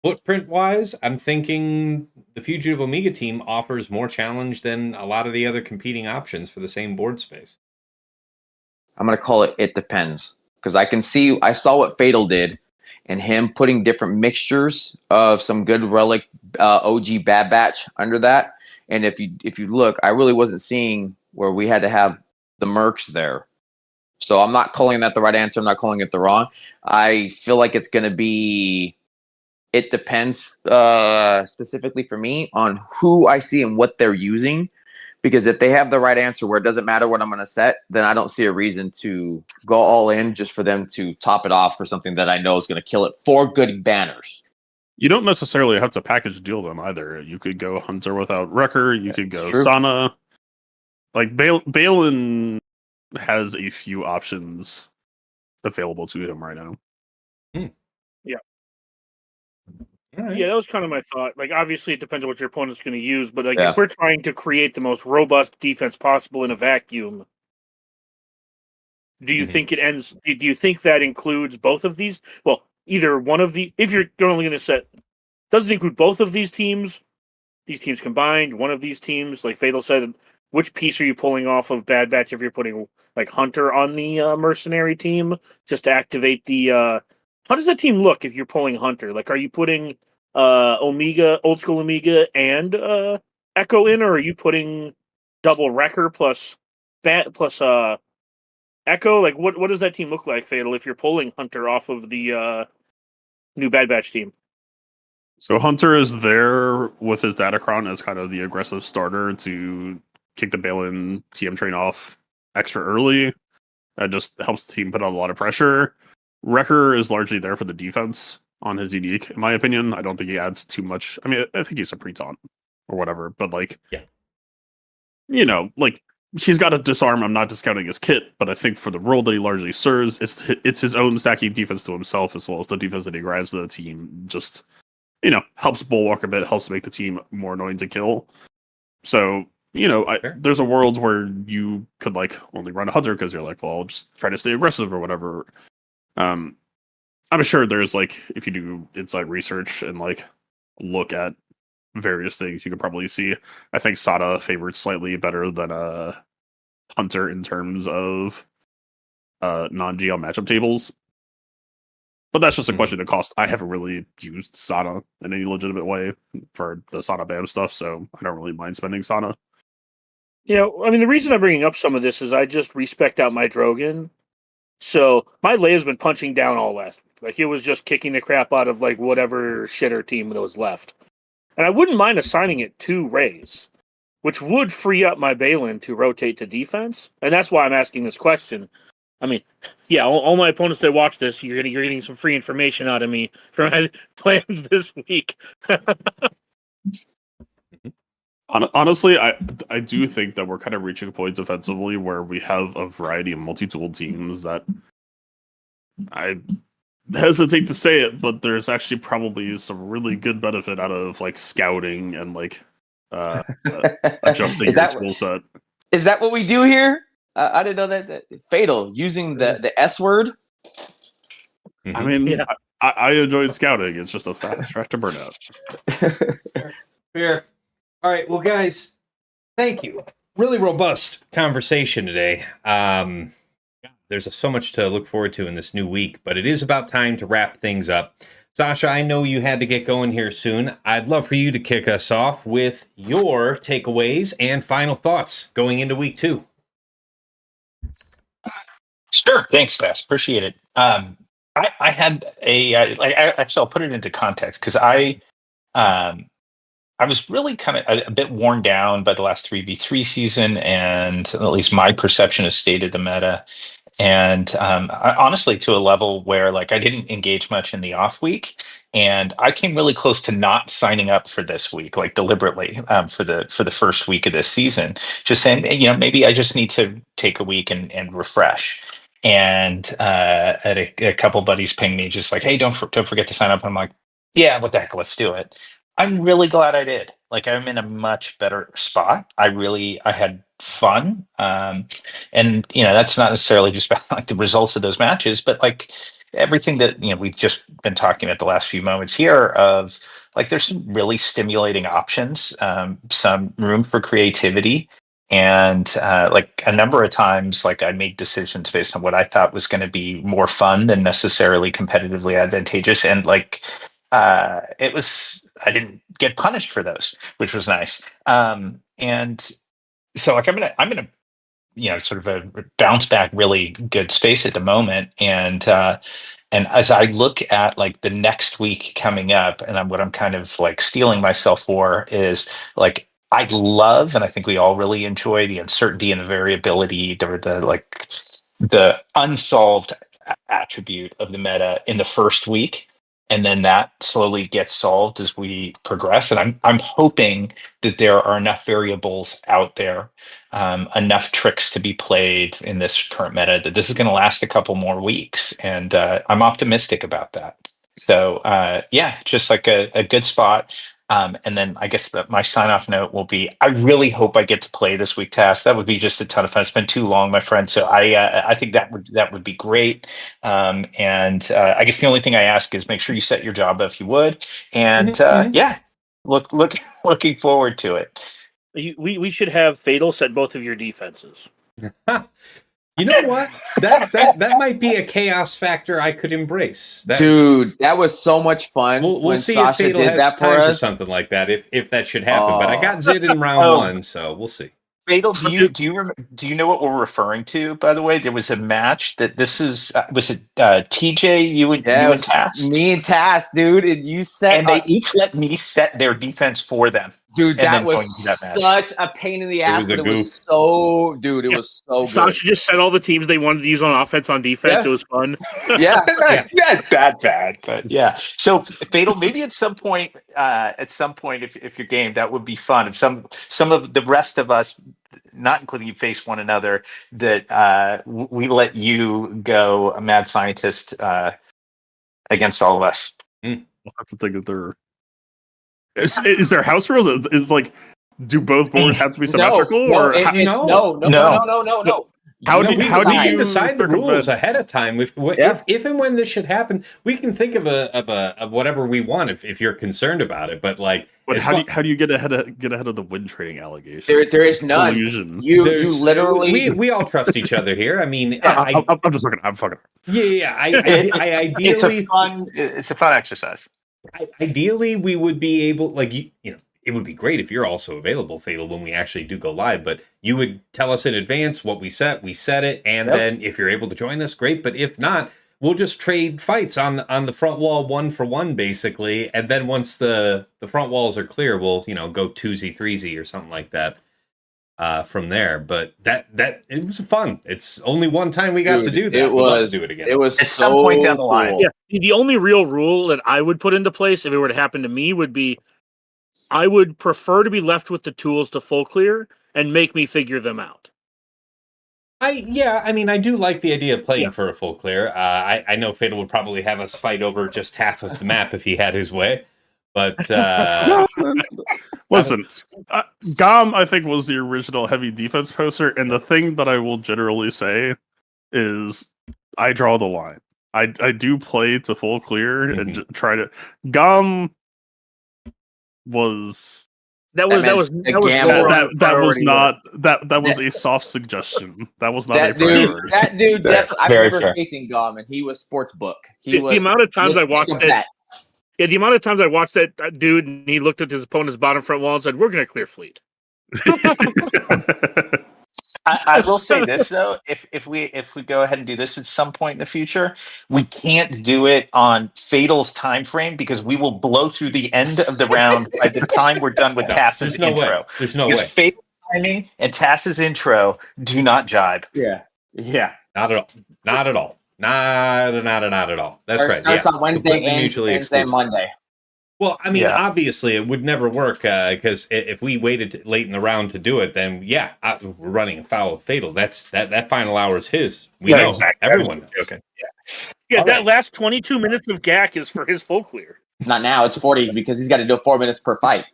footprint wise, I'm thinking the Fugitive Omega team offers more challenge than a lot of the other competing options for the same board space. I'm going to call it depends, because I saw what Fatal did, and him putting different mixtures of some good relic OG Bad Batch under that. And if you look, I really wasn't seeing where we had to have the mercs there. So I'm not calling that the right answer. I'm not calling it the wrong. I feel like it's going to be... It depends specifically for me on who I see and what they're using, Because if they have the right answer where it doesn't matter what I'm going to set, then I don't see a reason to go all in just for them to top it off for something that I know is going to kill it for good banners. You don't necessarily have to package deal them either. You could go Hunter without Wrecker. You could go true. Sana. Like Balin has a few options available to him right now. Right. Yeah, that was kind of my thought. Like, obviously, it depends on what your opponent's going to use, but like, Yeah. if we're trying to create the most robust defense possible in a vacuum, do you think it ends? Do you think that includes both of these? Well, either one of the. If you're only going to set, does it include both of these teams combined? One of these teams, like Fatal said, which piece are you pulling off of Bad Batch? If you're putting like Hunter on the mercenary team just to activate the. How does that team look if you're pulling Hunter? Like, are you putting Omega, old school Omega, and Echo in, or are you putting double Wrecker plus Echo? Like, what does that team look like, Fatal, if you're pulling Hunter off of the new Bad Batch team? So Hunter is there with his Datacron as kind of the aggressive starter to kick the Balin TM train off extra early. That just helps the team put on a lot of pressure. Wrecker is largely there for the defense on his unique, in my opinion. I don't think he adds too much. I mean, I think he's a pre-taunt or whatever, but like, like he's got a disarm. I'm not discounting his kit, but I think for the role that he largely serves, it's his own stacking defense to himself as well as the defense that he grabs to the team. Just helps bulwark a bit, helps make the team more annoying to kill. So there's a world where you could like only run a Hunter because you're like, well, I'll just try to stay aggressive or whatever. I'm sure there's like, if you do inside research and like look at various things, you could probably see. I think Sada favored slightly better than Hunter in terms of non-GL matchup tables. But that's just a question of cost. I haven't really used Sana in any legitimate way for the Sana BAM stuff, so I don't really mind spending Sana. I mean, the reason I'm bringing up some of this is I just respect out my Drogon. So my Leia's been punching down all last week. Like, it was just kicking the crap out of like whatever shitter team that was left. And I wouldn't mind assigning it to Rays, which would free up my Balin to rotate to defense. And that's why I'm asking this question. I mean, yeah, all my opponents that watch this, you're getting some free information out of me for my plans this week. Honestly, I do think that we're kind of reaching a point defensively where we have a variety of multi-tool teams that I hesitate to say it, but there's actually probably some really good benefit out of like scouting and like adjusting your tool set. Is that what we do here? I didn't know that Fatal using the S word. I mean, I enjoyed scouting. It's just a fast track to burnout. Fair. All right, well, guys, thank you. Really robust conversation today. There's so much to look forward to in this new week, but it is about time to wrap things up. Sasha, I know you had to get going here soon. I'd love for you to kick us off with your takeaways and final thoughts going into week 2. Sure. Thanks, Bass. Appreciate it. I had actually, I'll put it into context because I was really kind of a bit worn down by the last 3v3 season, and at least my perception has stated the meta. And honestly, to a level where like I didn't engage much in the off week, and I came really close to not signing up for this week, like deliberately for the first week of this season, just saying, maybe I just need to take a week and refresh. And I had a couple buddies ping me just like, hey, don't forget to sign up. I'm like, yeah, what the heck, let's do it. I'm really glad I did. Like, I'm in a much better spot. I had fun. And that's not necessarily just about like the results of those matches, but like everything that, we've just been talking about the last few moments here of like, there's some really stimulating options, some room for creativity. And like a number of times, like I made decisions based on what I thought was going to be more fun than necessarily competitively advantageous. And like, I didn't get punished for those, which was nice. And so like I'm in a sort of a bounce back, really good space at the moment. And as I look at like the next week coming up, and what I'm kind of like steeling myself for is like I love, and I think we all really enjoy the uncertainty and the variability, the unsolved attribute of the meta in the first week, and then that slowly gets solved as we progress. And I'm hoping that there are enough variables out there, enough tricks to be played in this current meta that this is going to last a couple more weeks, and I'm optimistic about that. So yeah, just like a good spot. And then I guess my sign off note will be: I really hope I get to play this week, Task. That would be just a ton of fun. It's been too long, my friend. So I think that would be great. And I guess the only thing I ask is make sure you set your job if you would. And yeah, looking forward to it. We should have Fatal set both of your defenses. You know what? That might be a chaos factor I could embrace. Dude, that was so much fun. We'll when see Sasha if Fatal did has that time for for us. something like that, if that should happen. But I got Zid in round one, so we'll see. Fatal, do you know what we're referring to? By the way, there was a match that was it TJ, you and Task? Me and Task, dude, and you set, and they each let me set their defense for them. Dude, that was that such a pain in the ass, but it was so, dude, it was so good. Sasha just set all the teams they wanted to use on offense on defense. Yeah. It was fun. Yeah. Not that bad, but yeah. So Fatal, maybe at some point, if you're game, that would be fun. If some of the rest of us, not including you, face one another, that we let you go a mad scientist against all of us. Well, that's the thing that they're. Is there house rules? Is like, do both boards have to be symmetrical? No. How do you decide the rules ahead of time? If and when this should happen, we can think of whatever we want if you're concerned about it. But like, but how do you get ahead of the win trading allegation? There is none. Illusion. You literally we all trust each other here. I mean, I'm just looking. I'm fucking. Yeah. I ideally, it's a fun exercise. Ideally, we would be able, like, it would be great if you're also available, Fatal, when we actually do go live, but you would tell us in advance what we set it, and then if you're able to join us, great, but if not, we'll just trade fights on the front wall 1-for-1, basically, and then once the front walls are clear, we'll, go 2Z, 3Z or something like that from there. But that it was fun. It's only one time we got to do that. We'd love to do it again. It was at some point down the line. Yeah. The only real rule that I would put into place if it were to happen to me would be I would prefer to be left with the tools to full clear and make me figure them out. I do like the idea of playing for a full clear. I know Fatal would probably have us fight over just half of the map if he had his way. But listen, Gom, I think, was the original heavy defense poster, and the thing that I will generally say is I draw the line. I do play to full clear and try to. Gom was that was a soft suggestion. That was not a priority. That dude, I remember facing Gom, and he was sports book. The amount of times I watched it. Yeah, the amount of times I watched that dude and he looked at his opponent's bottom front wall and said, "We're going to clear fleet." I will say this though: if we go ahead and do this at some point in the future, we can't do it on Fatal's time frame because we will blow through the end of the round by the time we're done with Tass's intro. There's no way. Fatal timing and Tass's intro do not jibe. Yeah, not at all. Not at all. Not at all. That's right. Starts on Wednesday and Monday. Well, I mean, obviously, it would never work because if we waited late in the round to do it, then we're running afoul of Fatal. That final hour is his. We know. Exactly. Everyone knows. Okay. Yeah. That last 22 minutes of GAC is for his full clear. Not now. It's 40 because he's got to do 4 minutes per fight.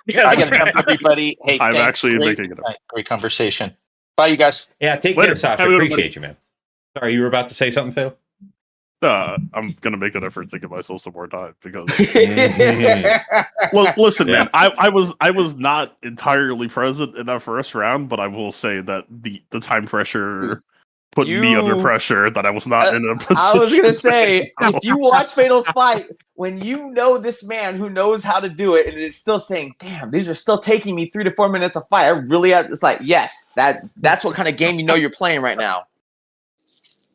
I got to jump, everybody. Hey, I'm actually making it up. Great conversation. Bye, you guys. Yeah, take care, Sasha. Appreciate you, man. Sorry, you were about to say something, Phil? I'm gonna make an effort to give myself some more time because. Well, listen, man. I was not entirely present in that first round, but I will say that the time pressure put me under pressure. That I was not in a position. I was gonna say, if you watch Fatal's fight, when you know this man who knows how to do it, and it's still saying, "Damn, these are still taking me 3 to 4 minutes of fight," I really have. It's like, yes, that's what kind of game you're playing right now.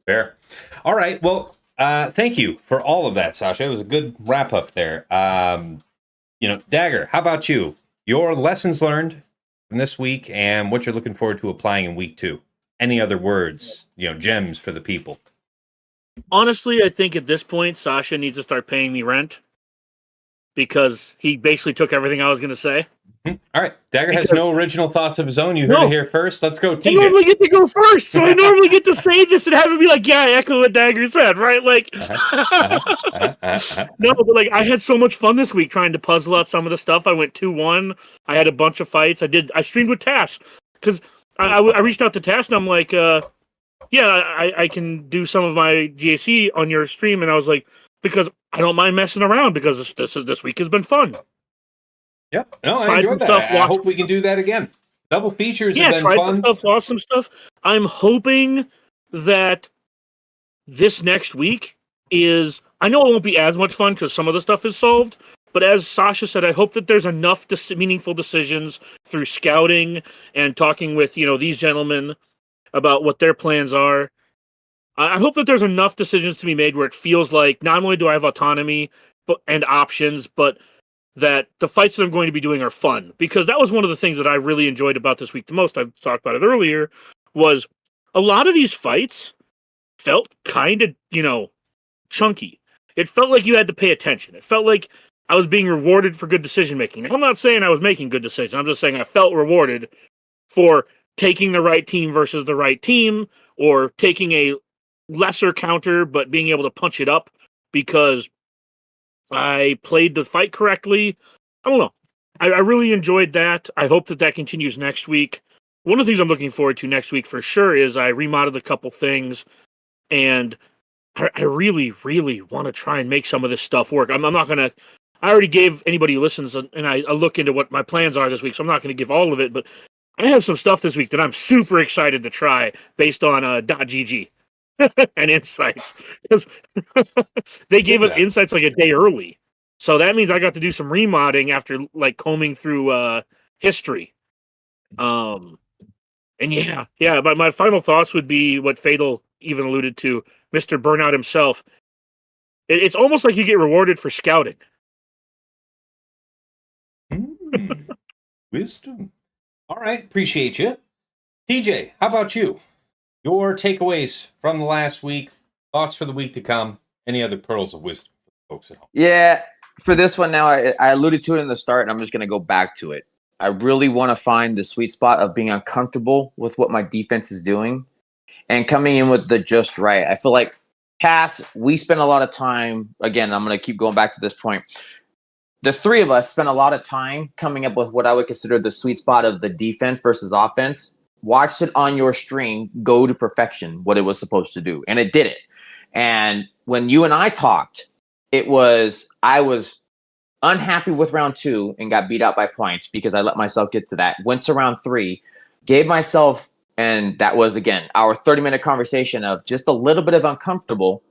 Fair. All right. Well. Thank you for all of that, Sasha. It was a good wrap up there. Dagger, how about you? your lessons learned from this week and what you're looking forward to applying in week 2. Any other words, gems for the people? Honestly, I think at this point, Sasha needs to start paying me rent because he basically took everything I was going to say. All right. Dagger has no original thoughts of his own. You heard it here first. Let's go, TJ. I normally get to go first, so I normally get to say this and have it be like, yeah, I echo what Dagger said, right? Like, no, but like, I had so much fun this week trying to puzzle out some of the stuff. I went 2-1. I had a bunch of fights. I streamed with Tash because I reached out to Tash and I'm like, I can do some of my GAC on your stream. And I was like, because I don't mind messing around because this week has been fun. Yep. No, I enjoyed that. I hope we can do that again. Double features have been fun. Some stuff, lost some stuff. I'm hoping that this next week is... I know it won't be as much fun because some of the stuff is solved, but as Sasha said, I hope that there's enough meaningful decisions through scouting and talking with, these gentlemen about what their plans are. I hope that there's enough decisions to be made where it feels like not only do I have autonomy and options, but that the fights that I'm going to be doing are fun. Because that was one of the things that I really enjoyed about this week the most. I've talked about it earlier, was a lot of these fights felt kind of, chunky. It felt like you had to pay attention. It felt like I was being rewarded for good decision making. I'm not saying I was making good decisions. I'm just saying I felt rewarded for taking the right team versus the right team, or taking a lesser counter but being able to punch it up because I played the fight correctly. I don't know. I really enjoyed that. I hope that continues next week. One of the things I'm looking forward to next week for sure is I remodded a couple things, and I really, really want to try and make some of this stuff work. I'm not going to... I already gave anybody who listens a look into what my plans are this week, so I'm not going to give all of it, but I have some stuff this week that I'm super excited to try based on .gg and insights. Because they gave us insights like a day early. So that means I got to do some remodding after like combing through history. And but my final thoughts would be what Fatal even alluded to, Mr. Burnout himself. It's almost like you get rewarded for scouting. Wisdom. All right, appreciate you. TJ, how about you? Your takeaways from the last week, thoughts for the week to come, any other pearls of wisdom for the folks at home? Yeah, for this one now, I alluded to it in the start, and I'm just going to go back to it. I really want to find the sweet spot of being uncomfortable with what my defense is doing and coming in with the just right. I feel like Cass, we spend a lot of time, again, I'm going to keep going back to this point. The three of us spent a lot of time coming up with what I would consider the sweet spot of the defense versus offense. Watched it on your stream go to perfection, what it was supposed to do. And it did it. And when you and I talked, I was unhappy with round 2 and got beat out by points because I let myself get to that. Went to round 3, gave myself, and that was, again, our 30-minute conversation of just a little bit of uncomfortable,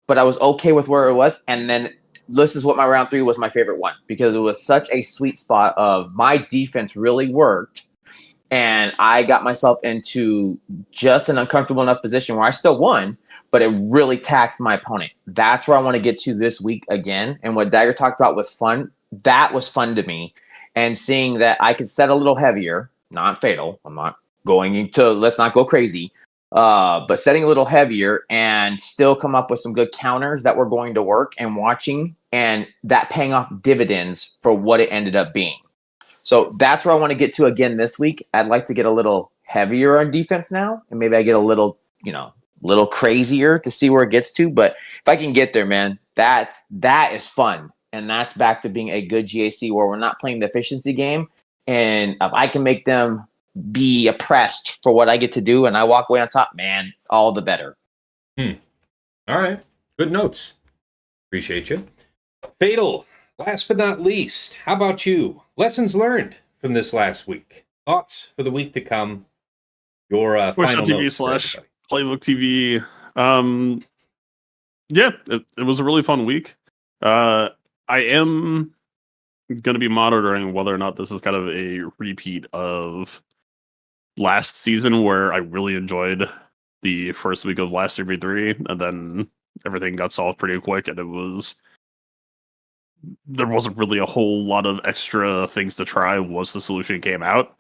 but I was okay with where it was. And then this is what my round 3 was my favorite one, because it was such a sweet spot of my defense really worked. And I got myself into just an uncomfortable enough position where I still won, but it really taxed my opponent. That's where I want to get to this week again. And what Dagger talked about with fun, that was fun to me. And seeing that I could set a little heavier, not fatal. I'm not going into, let's not go crazy, but setting a little heavier and still come up with some good counters that were going to work, and watching and that paying off dividends for what it ended up being. So that's where I want to get to again this week. I'd like to get a little heavier on defense now, and maybe I get a little, little crazier to see where it gets to. But if I can get there, man, that is fun. And that's back to being a good GAC where we're not playing the efficiency game. And if I can make them be oppressed for what I get to do and I walk away on top, man, all the better. All right. Good notes. Appreciate you. Fatal. Last but not least, how about you? Lessons learned from this last week. Thoughts for the week to come. Your final notes. /Playbook TV. It was a really fun week. I am going to be monitoring whether or not this is kind of a repeat of last season, where I really enjoyed the first week of last 3v3, and then everything got solved pretty quick, and it was there wasn't really a whole lot of extra things to try once the solution came out.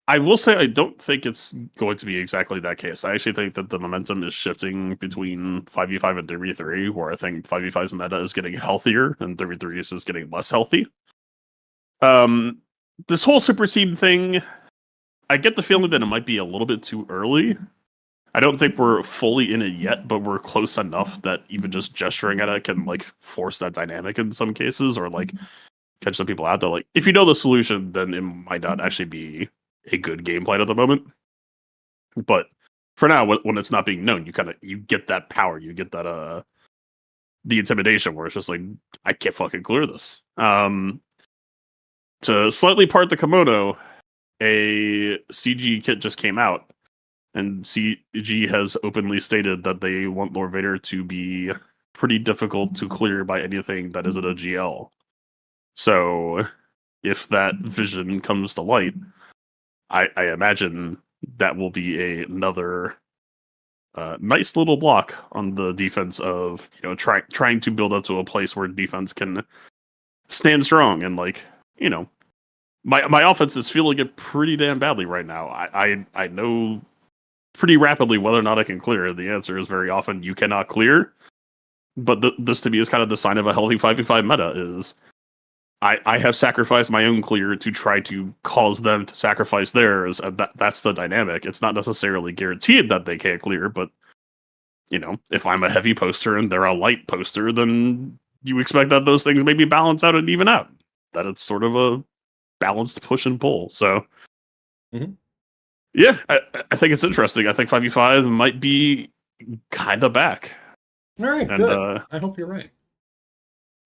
I will say I don't think it's going to be exactly that case. I actually think that the momentum is shifting between 5v5 and 3v3, where I think 5v5's meta is getting healthier and 3v3's is getting less healthy. This whole super seed thing, I get the feeling that it might be a little bit too early. I don't think we're fully in it yet, but we're close enough that even just gesturing at it can like force that dynamic in some cases, or like catch some people out there. Like, if you know the solution, then it might not actually be a good game plan at the moment. But for now, when it's not being known, you get that power, you get that the intimidation where it's just like, I can't fucking clear this. To slightly part the kimono, a CG kit just came out, and CG has openly stated that they want Lord Vader to be pretty difficult to clear by anything that isn't a GL. So if that vision comes to light, I imagine that will be another nice little block on the defense of, you know, trying to build up to a place where defense can stand strong. And like, you know, my offense is feeling it pretty damn badly right now. I know pretty rapidly whether or not I can clear. The answer is very often you cannot clear. But this to me is kind of the sign of a healthy 5v5 meta is I have sacrificed my own clear to try to cause them to sacrifice theirs, and that's the dynamic. It's not necessarily guaranteed that they can't clear, but, you know, if I'm a heavy poster and they're a light poster, then you expect that those things maybe balance out and even out. That it's sort of a balanced push and pull. So, yeah, I think it's interesting. I think 5v5 might be kind of back. All right, and, good. I hope you're right.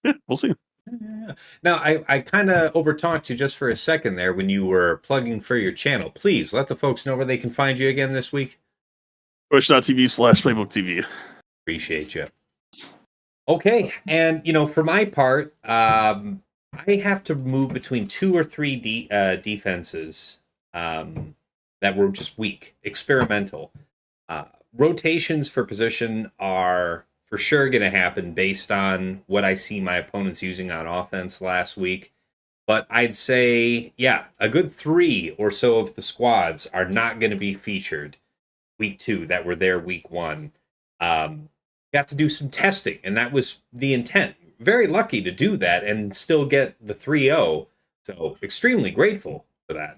Yeah, we'll see. Yeah. Now, I kind of overtalked you just for a second there when you were plugging for your channel. Please let the folks know where they can find you again this week. Twitch.tv/PlaybookTV. Appreciate you. Okay, and you know, for my part, I have to move between 2 or 3 defenses that were just weak, experimental. Rotations for position are for sure going to happen based on what I see my opponents using on offense last week. But I'd say, yeah, a good 3 or so of the squads are not going to be featured week 2 that were there week 1. Got to do some testing, and that was the intent. Very lucky to do that and still get the 3-0. So extremely grateful for that.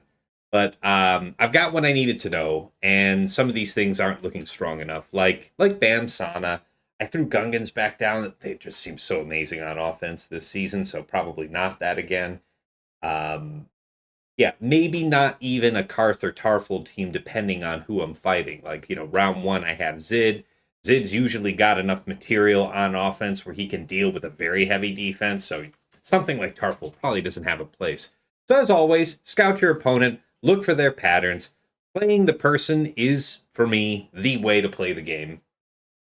But I've got what I needed to know, and some of these things aren't looking strong enough. Like Bam Sana. I threw Gungans back down. They just seem so amazing on offense this season, so probably not that again. Yeah, maybe not even a Karth or Tarful team, depending on who I'm fighting. Like, you know, round 1, I have Zid. Zid's usually got enough material on offense where he can deal with a very heavy defense, so something like Tarful probably doesn't have a place. So as always, scout your opponent, look for their patterns. Playing the person is, for me, the way to play the game.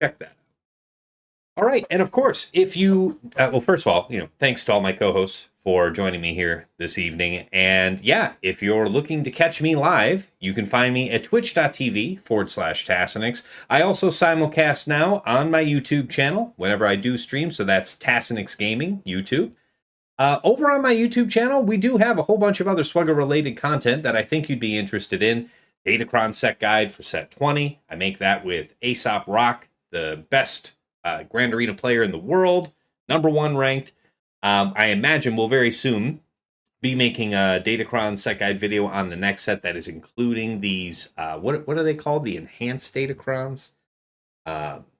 Check that out. All right, and of course, if you, well, first of all, you know, thanks to all my co-hosts for joining me here this evening. And yeah, if you're looking to catch me live, you can find me at twitch.tv/Tassinix. I also simulcast now on my YouTube channel whenever I do stream, so that's Tassinix Gaming, YouTube. Over on my YouTube channel, we do have a whole bunch of other Swugger-related content that I think you'd be interested in. Datacron set guide for set 20. I make that with Aesop Rock, the best Grand Arena player in the world, #1 ranked. I imagine we'll very soon be making a Datacron set guide video on the next set that is including these, what are they called? The enhanced Datacrons?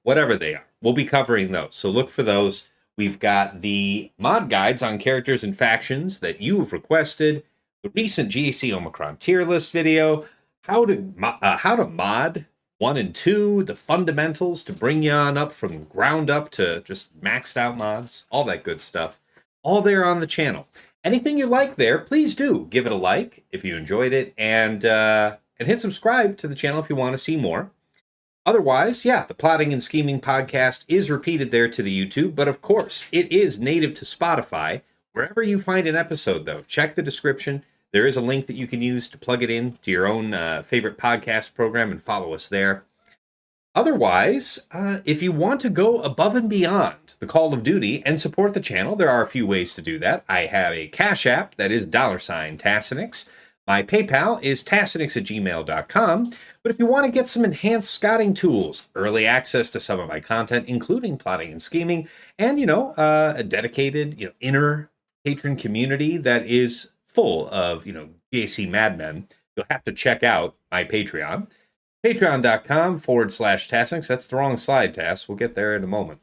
Whatever they are. We'll be covering those, so look for those. We've got the mod guides on characters and factions that you have requested, the recent GAC Omicron tier list video, how to mod 1 and 2, the fundamentals to bring you on up from ground up to just maxed out mods, all that good stuff. All there on the channel. Anything you like there, please do give it a like if you enjoyed it, and hit subscribe to the channel if you want to see more. Otherwise, yeah, the Plotting and Scheming podcast is repeated there to the YouTube, but of course, it is native to Spotify. Wherever you find an episode, though, check the description. There is a link that you can use to plug it in to your own favorite podcast program and follow us there. Otherwise, if you want to go above and beyond the Call of Duty and support the channel, there are a few ways to do that. I have a Cash App that is $Tassinix. My PayPal is tassinix@gmail.com. But if you want to get some enhanced scouting tools, early access to some of my content, including plotting and scheming, and, a dedicated, inner patron community that is full of, GAC madmen, you'll have to check out my Patreon. Patreon.com/Tassinix. That's the wrong slide, Tass. We'll get there in a moment.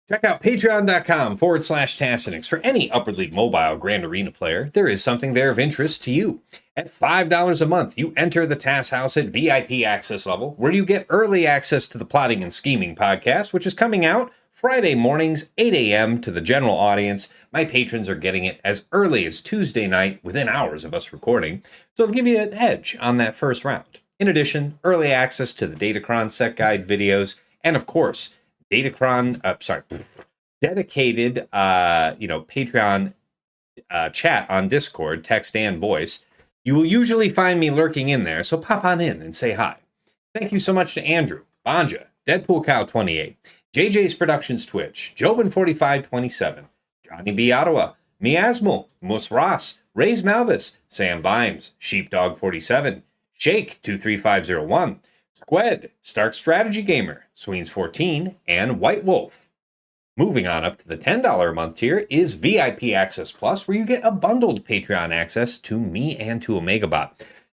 Check out patreon.com/Tassinix. For any Upward Mobile Grand Arena player, there is something there of interest to you. At $5 a month, you enter the Tass House at VIP access level, where you get early access to the Plotting and Scheming podcast, which is coming out Friday mornings, 8 a.m. to the general audience. My patrons are getting it as early as Tuesday night, within hours of us recording, so it'll give you an edge on that first round. In addition, early access to the Datacron set guide videos, and of course, dedicated, Patreon chat on Discord, text and voice. You will usually find me lurking in there, so pop on in and say hi. Thank you so much to Andrew, Banja, Deadpool Cow 28, JJ's Productions Twitch, Jobin4527, Johnny B. Ottawa, Miasmal, Mus Ross, Rays Malvis, Sam Vimes, Sheepdog 47, Shake 23501, Squed, Stark Strategy Gamer, Sweens 14, and White Wolf. Moving on up to the $10 a month tier is VIP Access Plus, where you get a bundled Patreon access to me and to Omegabot.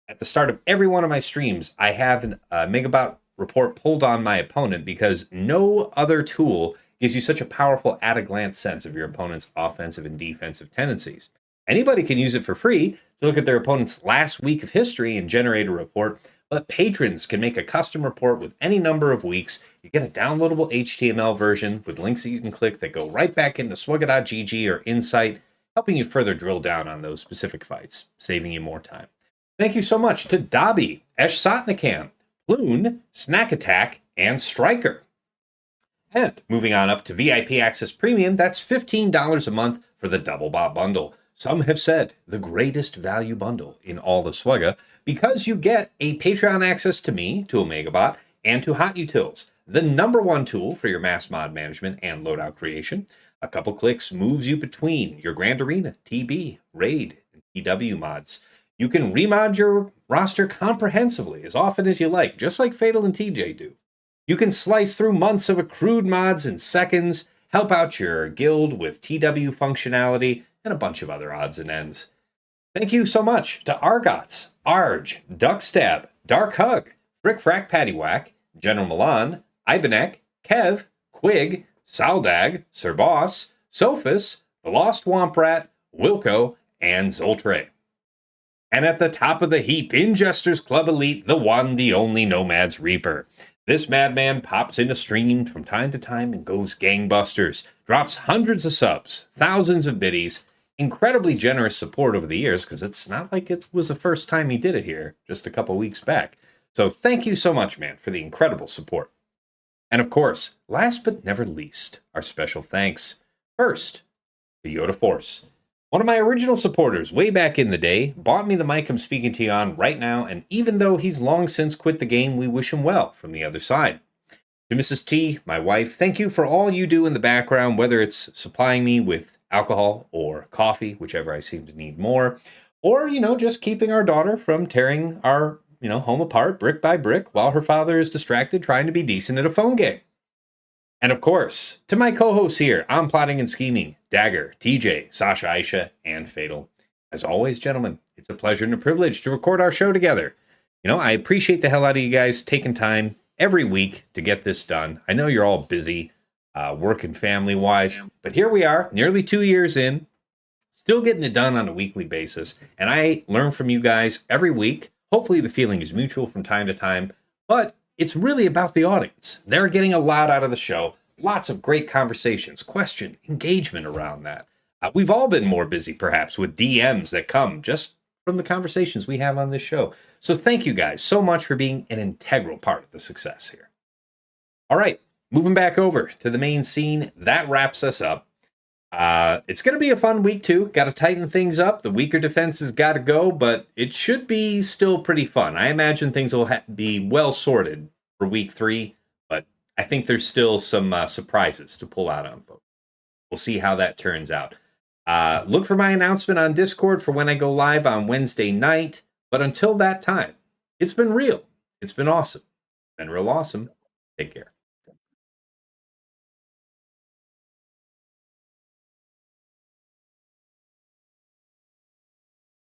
At the start of every one of my streams, I have a Megabot report pulled on my opponent because no other tool gives you such a powerful at-a-glance sense of your opponent's offensive and defensive tendencies. Anybody can use it for free to look at their opponent's last week of history and generate a report, but patrons can make a custom report with any number of weeks. You get a downloadable HTML version with links that you can click that go right back into swugga.gg or Insight, helping you further drill down on those specific fights, saving you more time. Thank you so much to Dobby, Esh Sotnikam, Loon, Snack Attack, and Striker. And moving on up to VIP Access Premium, that's $15 a month for the Double Bot Bundle. Some have said the greatest value bundle in all of Swugga, because you get a Patreon access to me, to Omegabot, and to Hot Utils, the #1 tool for your mass mod management and loadout creation. A couple clicks moves you between your Grand Arena, TB, Raid, and TW mods. You can remod your roster comprehensively as often as you like, just like Fatal and TJ do. You can slice through months of accrued mods in seconds, help out your guild with TW functionality, and a bunch of other odds and ends. Thank you so much to Argots, Arge, Duckstab, Dark Hug, Frick Frack Paddywhack, General Milan, Ibenek, Kev, Quig, Saldag, Sir Boss, Sophus, The Lost Womprat, Wilco, and Zoltre. And at the top of the heap, in Jester's Club Elite, the one, the only Nomad's Reaper. This madman pops in a stream from time to time and goes gangbusters, drops hundreds of subs, thousands of biddies, incredibly generous support over the years, because it's not like it was the first time he did it here just a couple weeks back. So thank you so much, man, for the incredible support. And of course, last but never least, our special thanks. First, to Yoda Force. One of my original supporters way back in the day bought me the mic I'm speaking to you on right now, and even though he's long since quit the game, we wish him well from the other side. To Mrs. T, my wife, thank you for all you do in the background, whether it's supplying me with alcohol or coffee, whichever I seem to need more, or, just keeping our daughter from tearing our, home apart brick by brick while her father is distracted trying to be decent at a phone game. And of course, to my co-hosts here on Plotting and Scheming, Dagger, TJ, Sasha Aisha, and Fatal. As always, gentlemen, it's a pleasure and a privilege to record our show together. I appreciate the hell out of you guys taking time every week to get this done. I know you're all busy, work and family-wise, but here we are, nearly 2 years in, still getting it done on a weekly basis, and I learn from you guys every week. Hopefully the feeling is mutual from time to time, but it's really about the audience. They're getting a lot out of the show, lots of great conversations, question, engagement around that. We've all been more busy, perhaps, with DMs that come just from the conversations we have on this show. So thank you guys so much for being an integral part of the success here. All right, moving back over to the main scene, that wraps us up. It's going to be a fun week, too. Got to tighten things up. The weaker defenses got to go, but it should be still pretty fun. I imagine things will be well sorted for week 3, but I think there's still some surprises to pull out on folks. We'll see how that turns out. Look for my announcement on Discord for when I go live on Wednesday night. But until that time, it's been real. It's been awesome. It's been real awesome. Take care.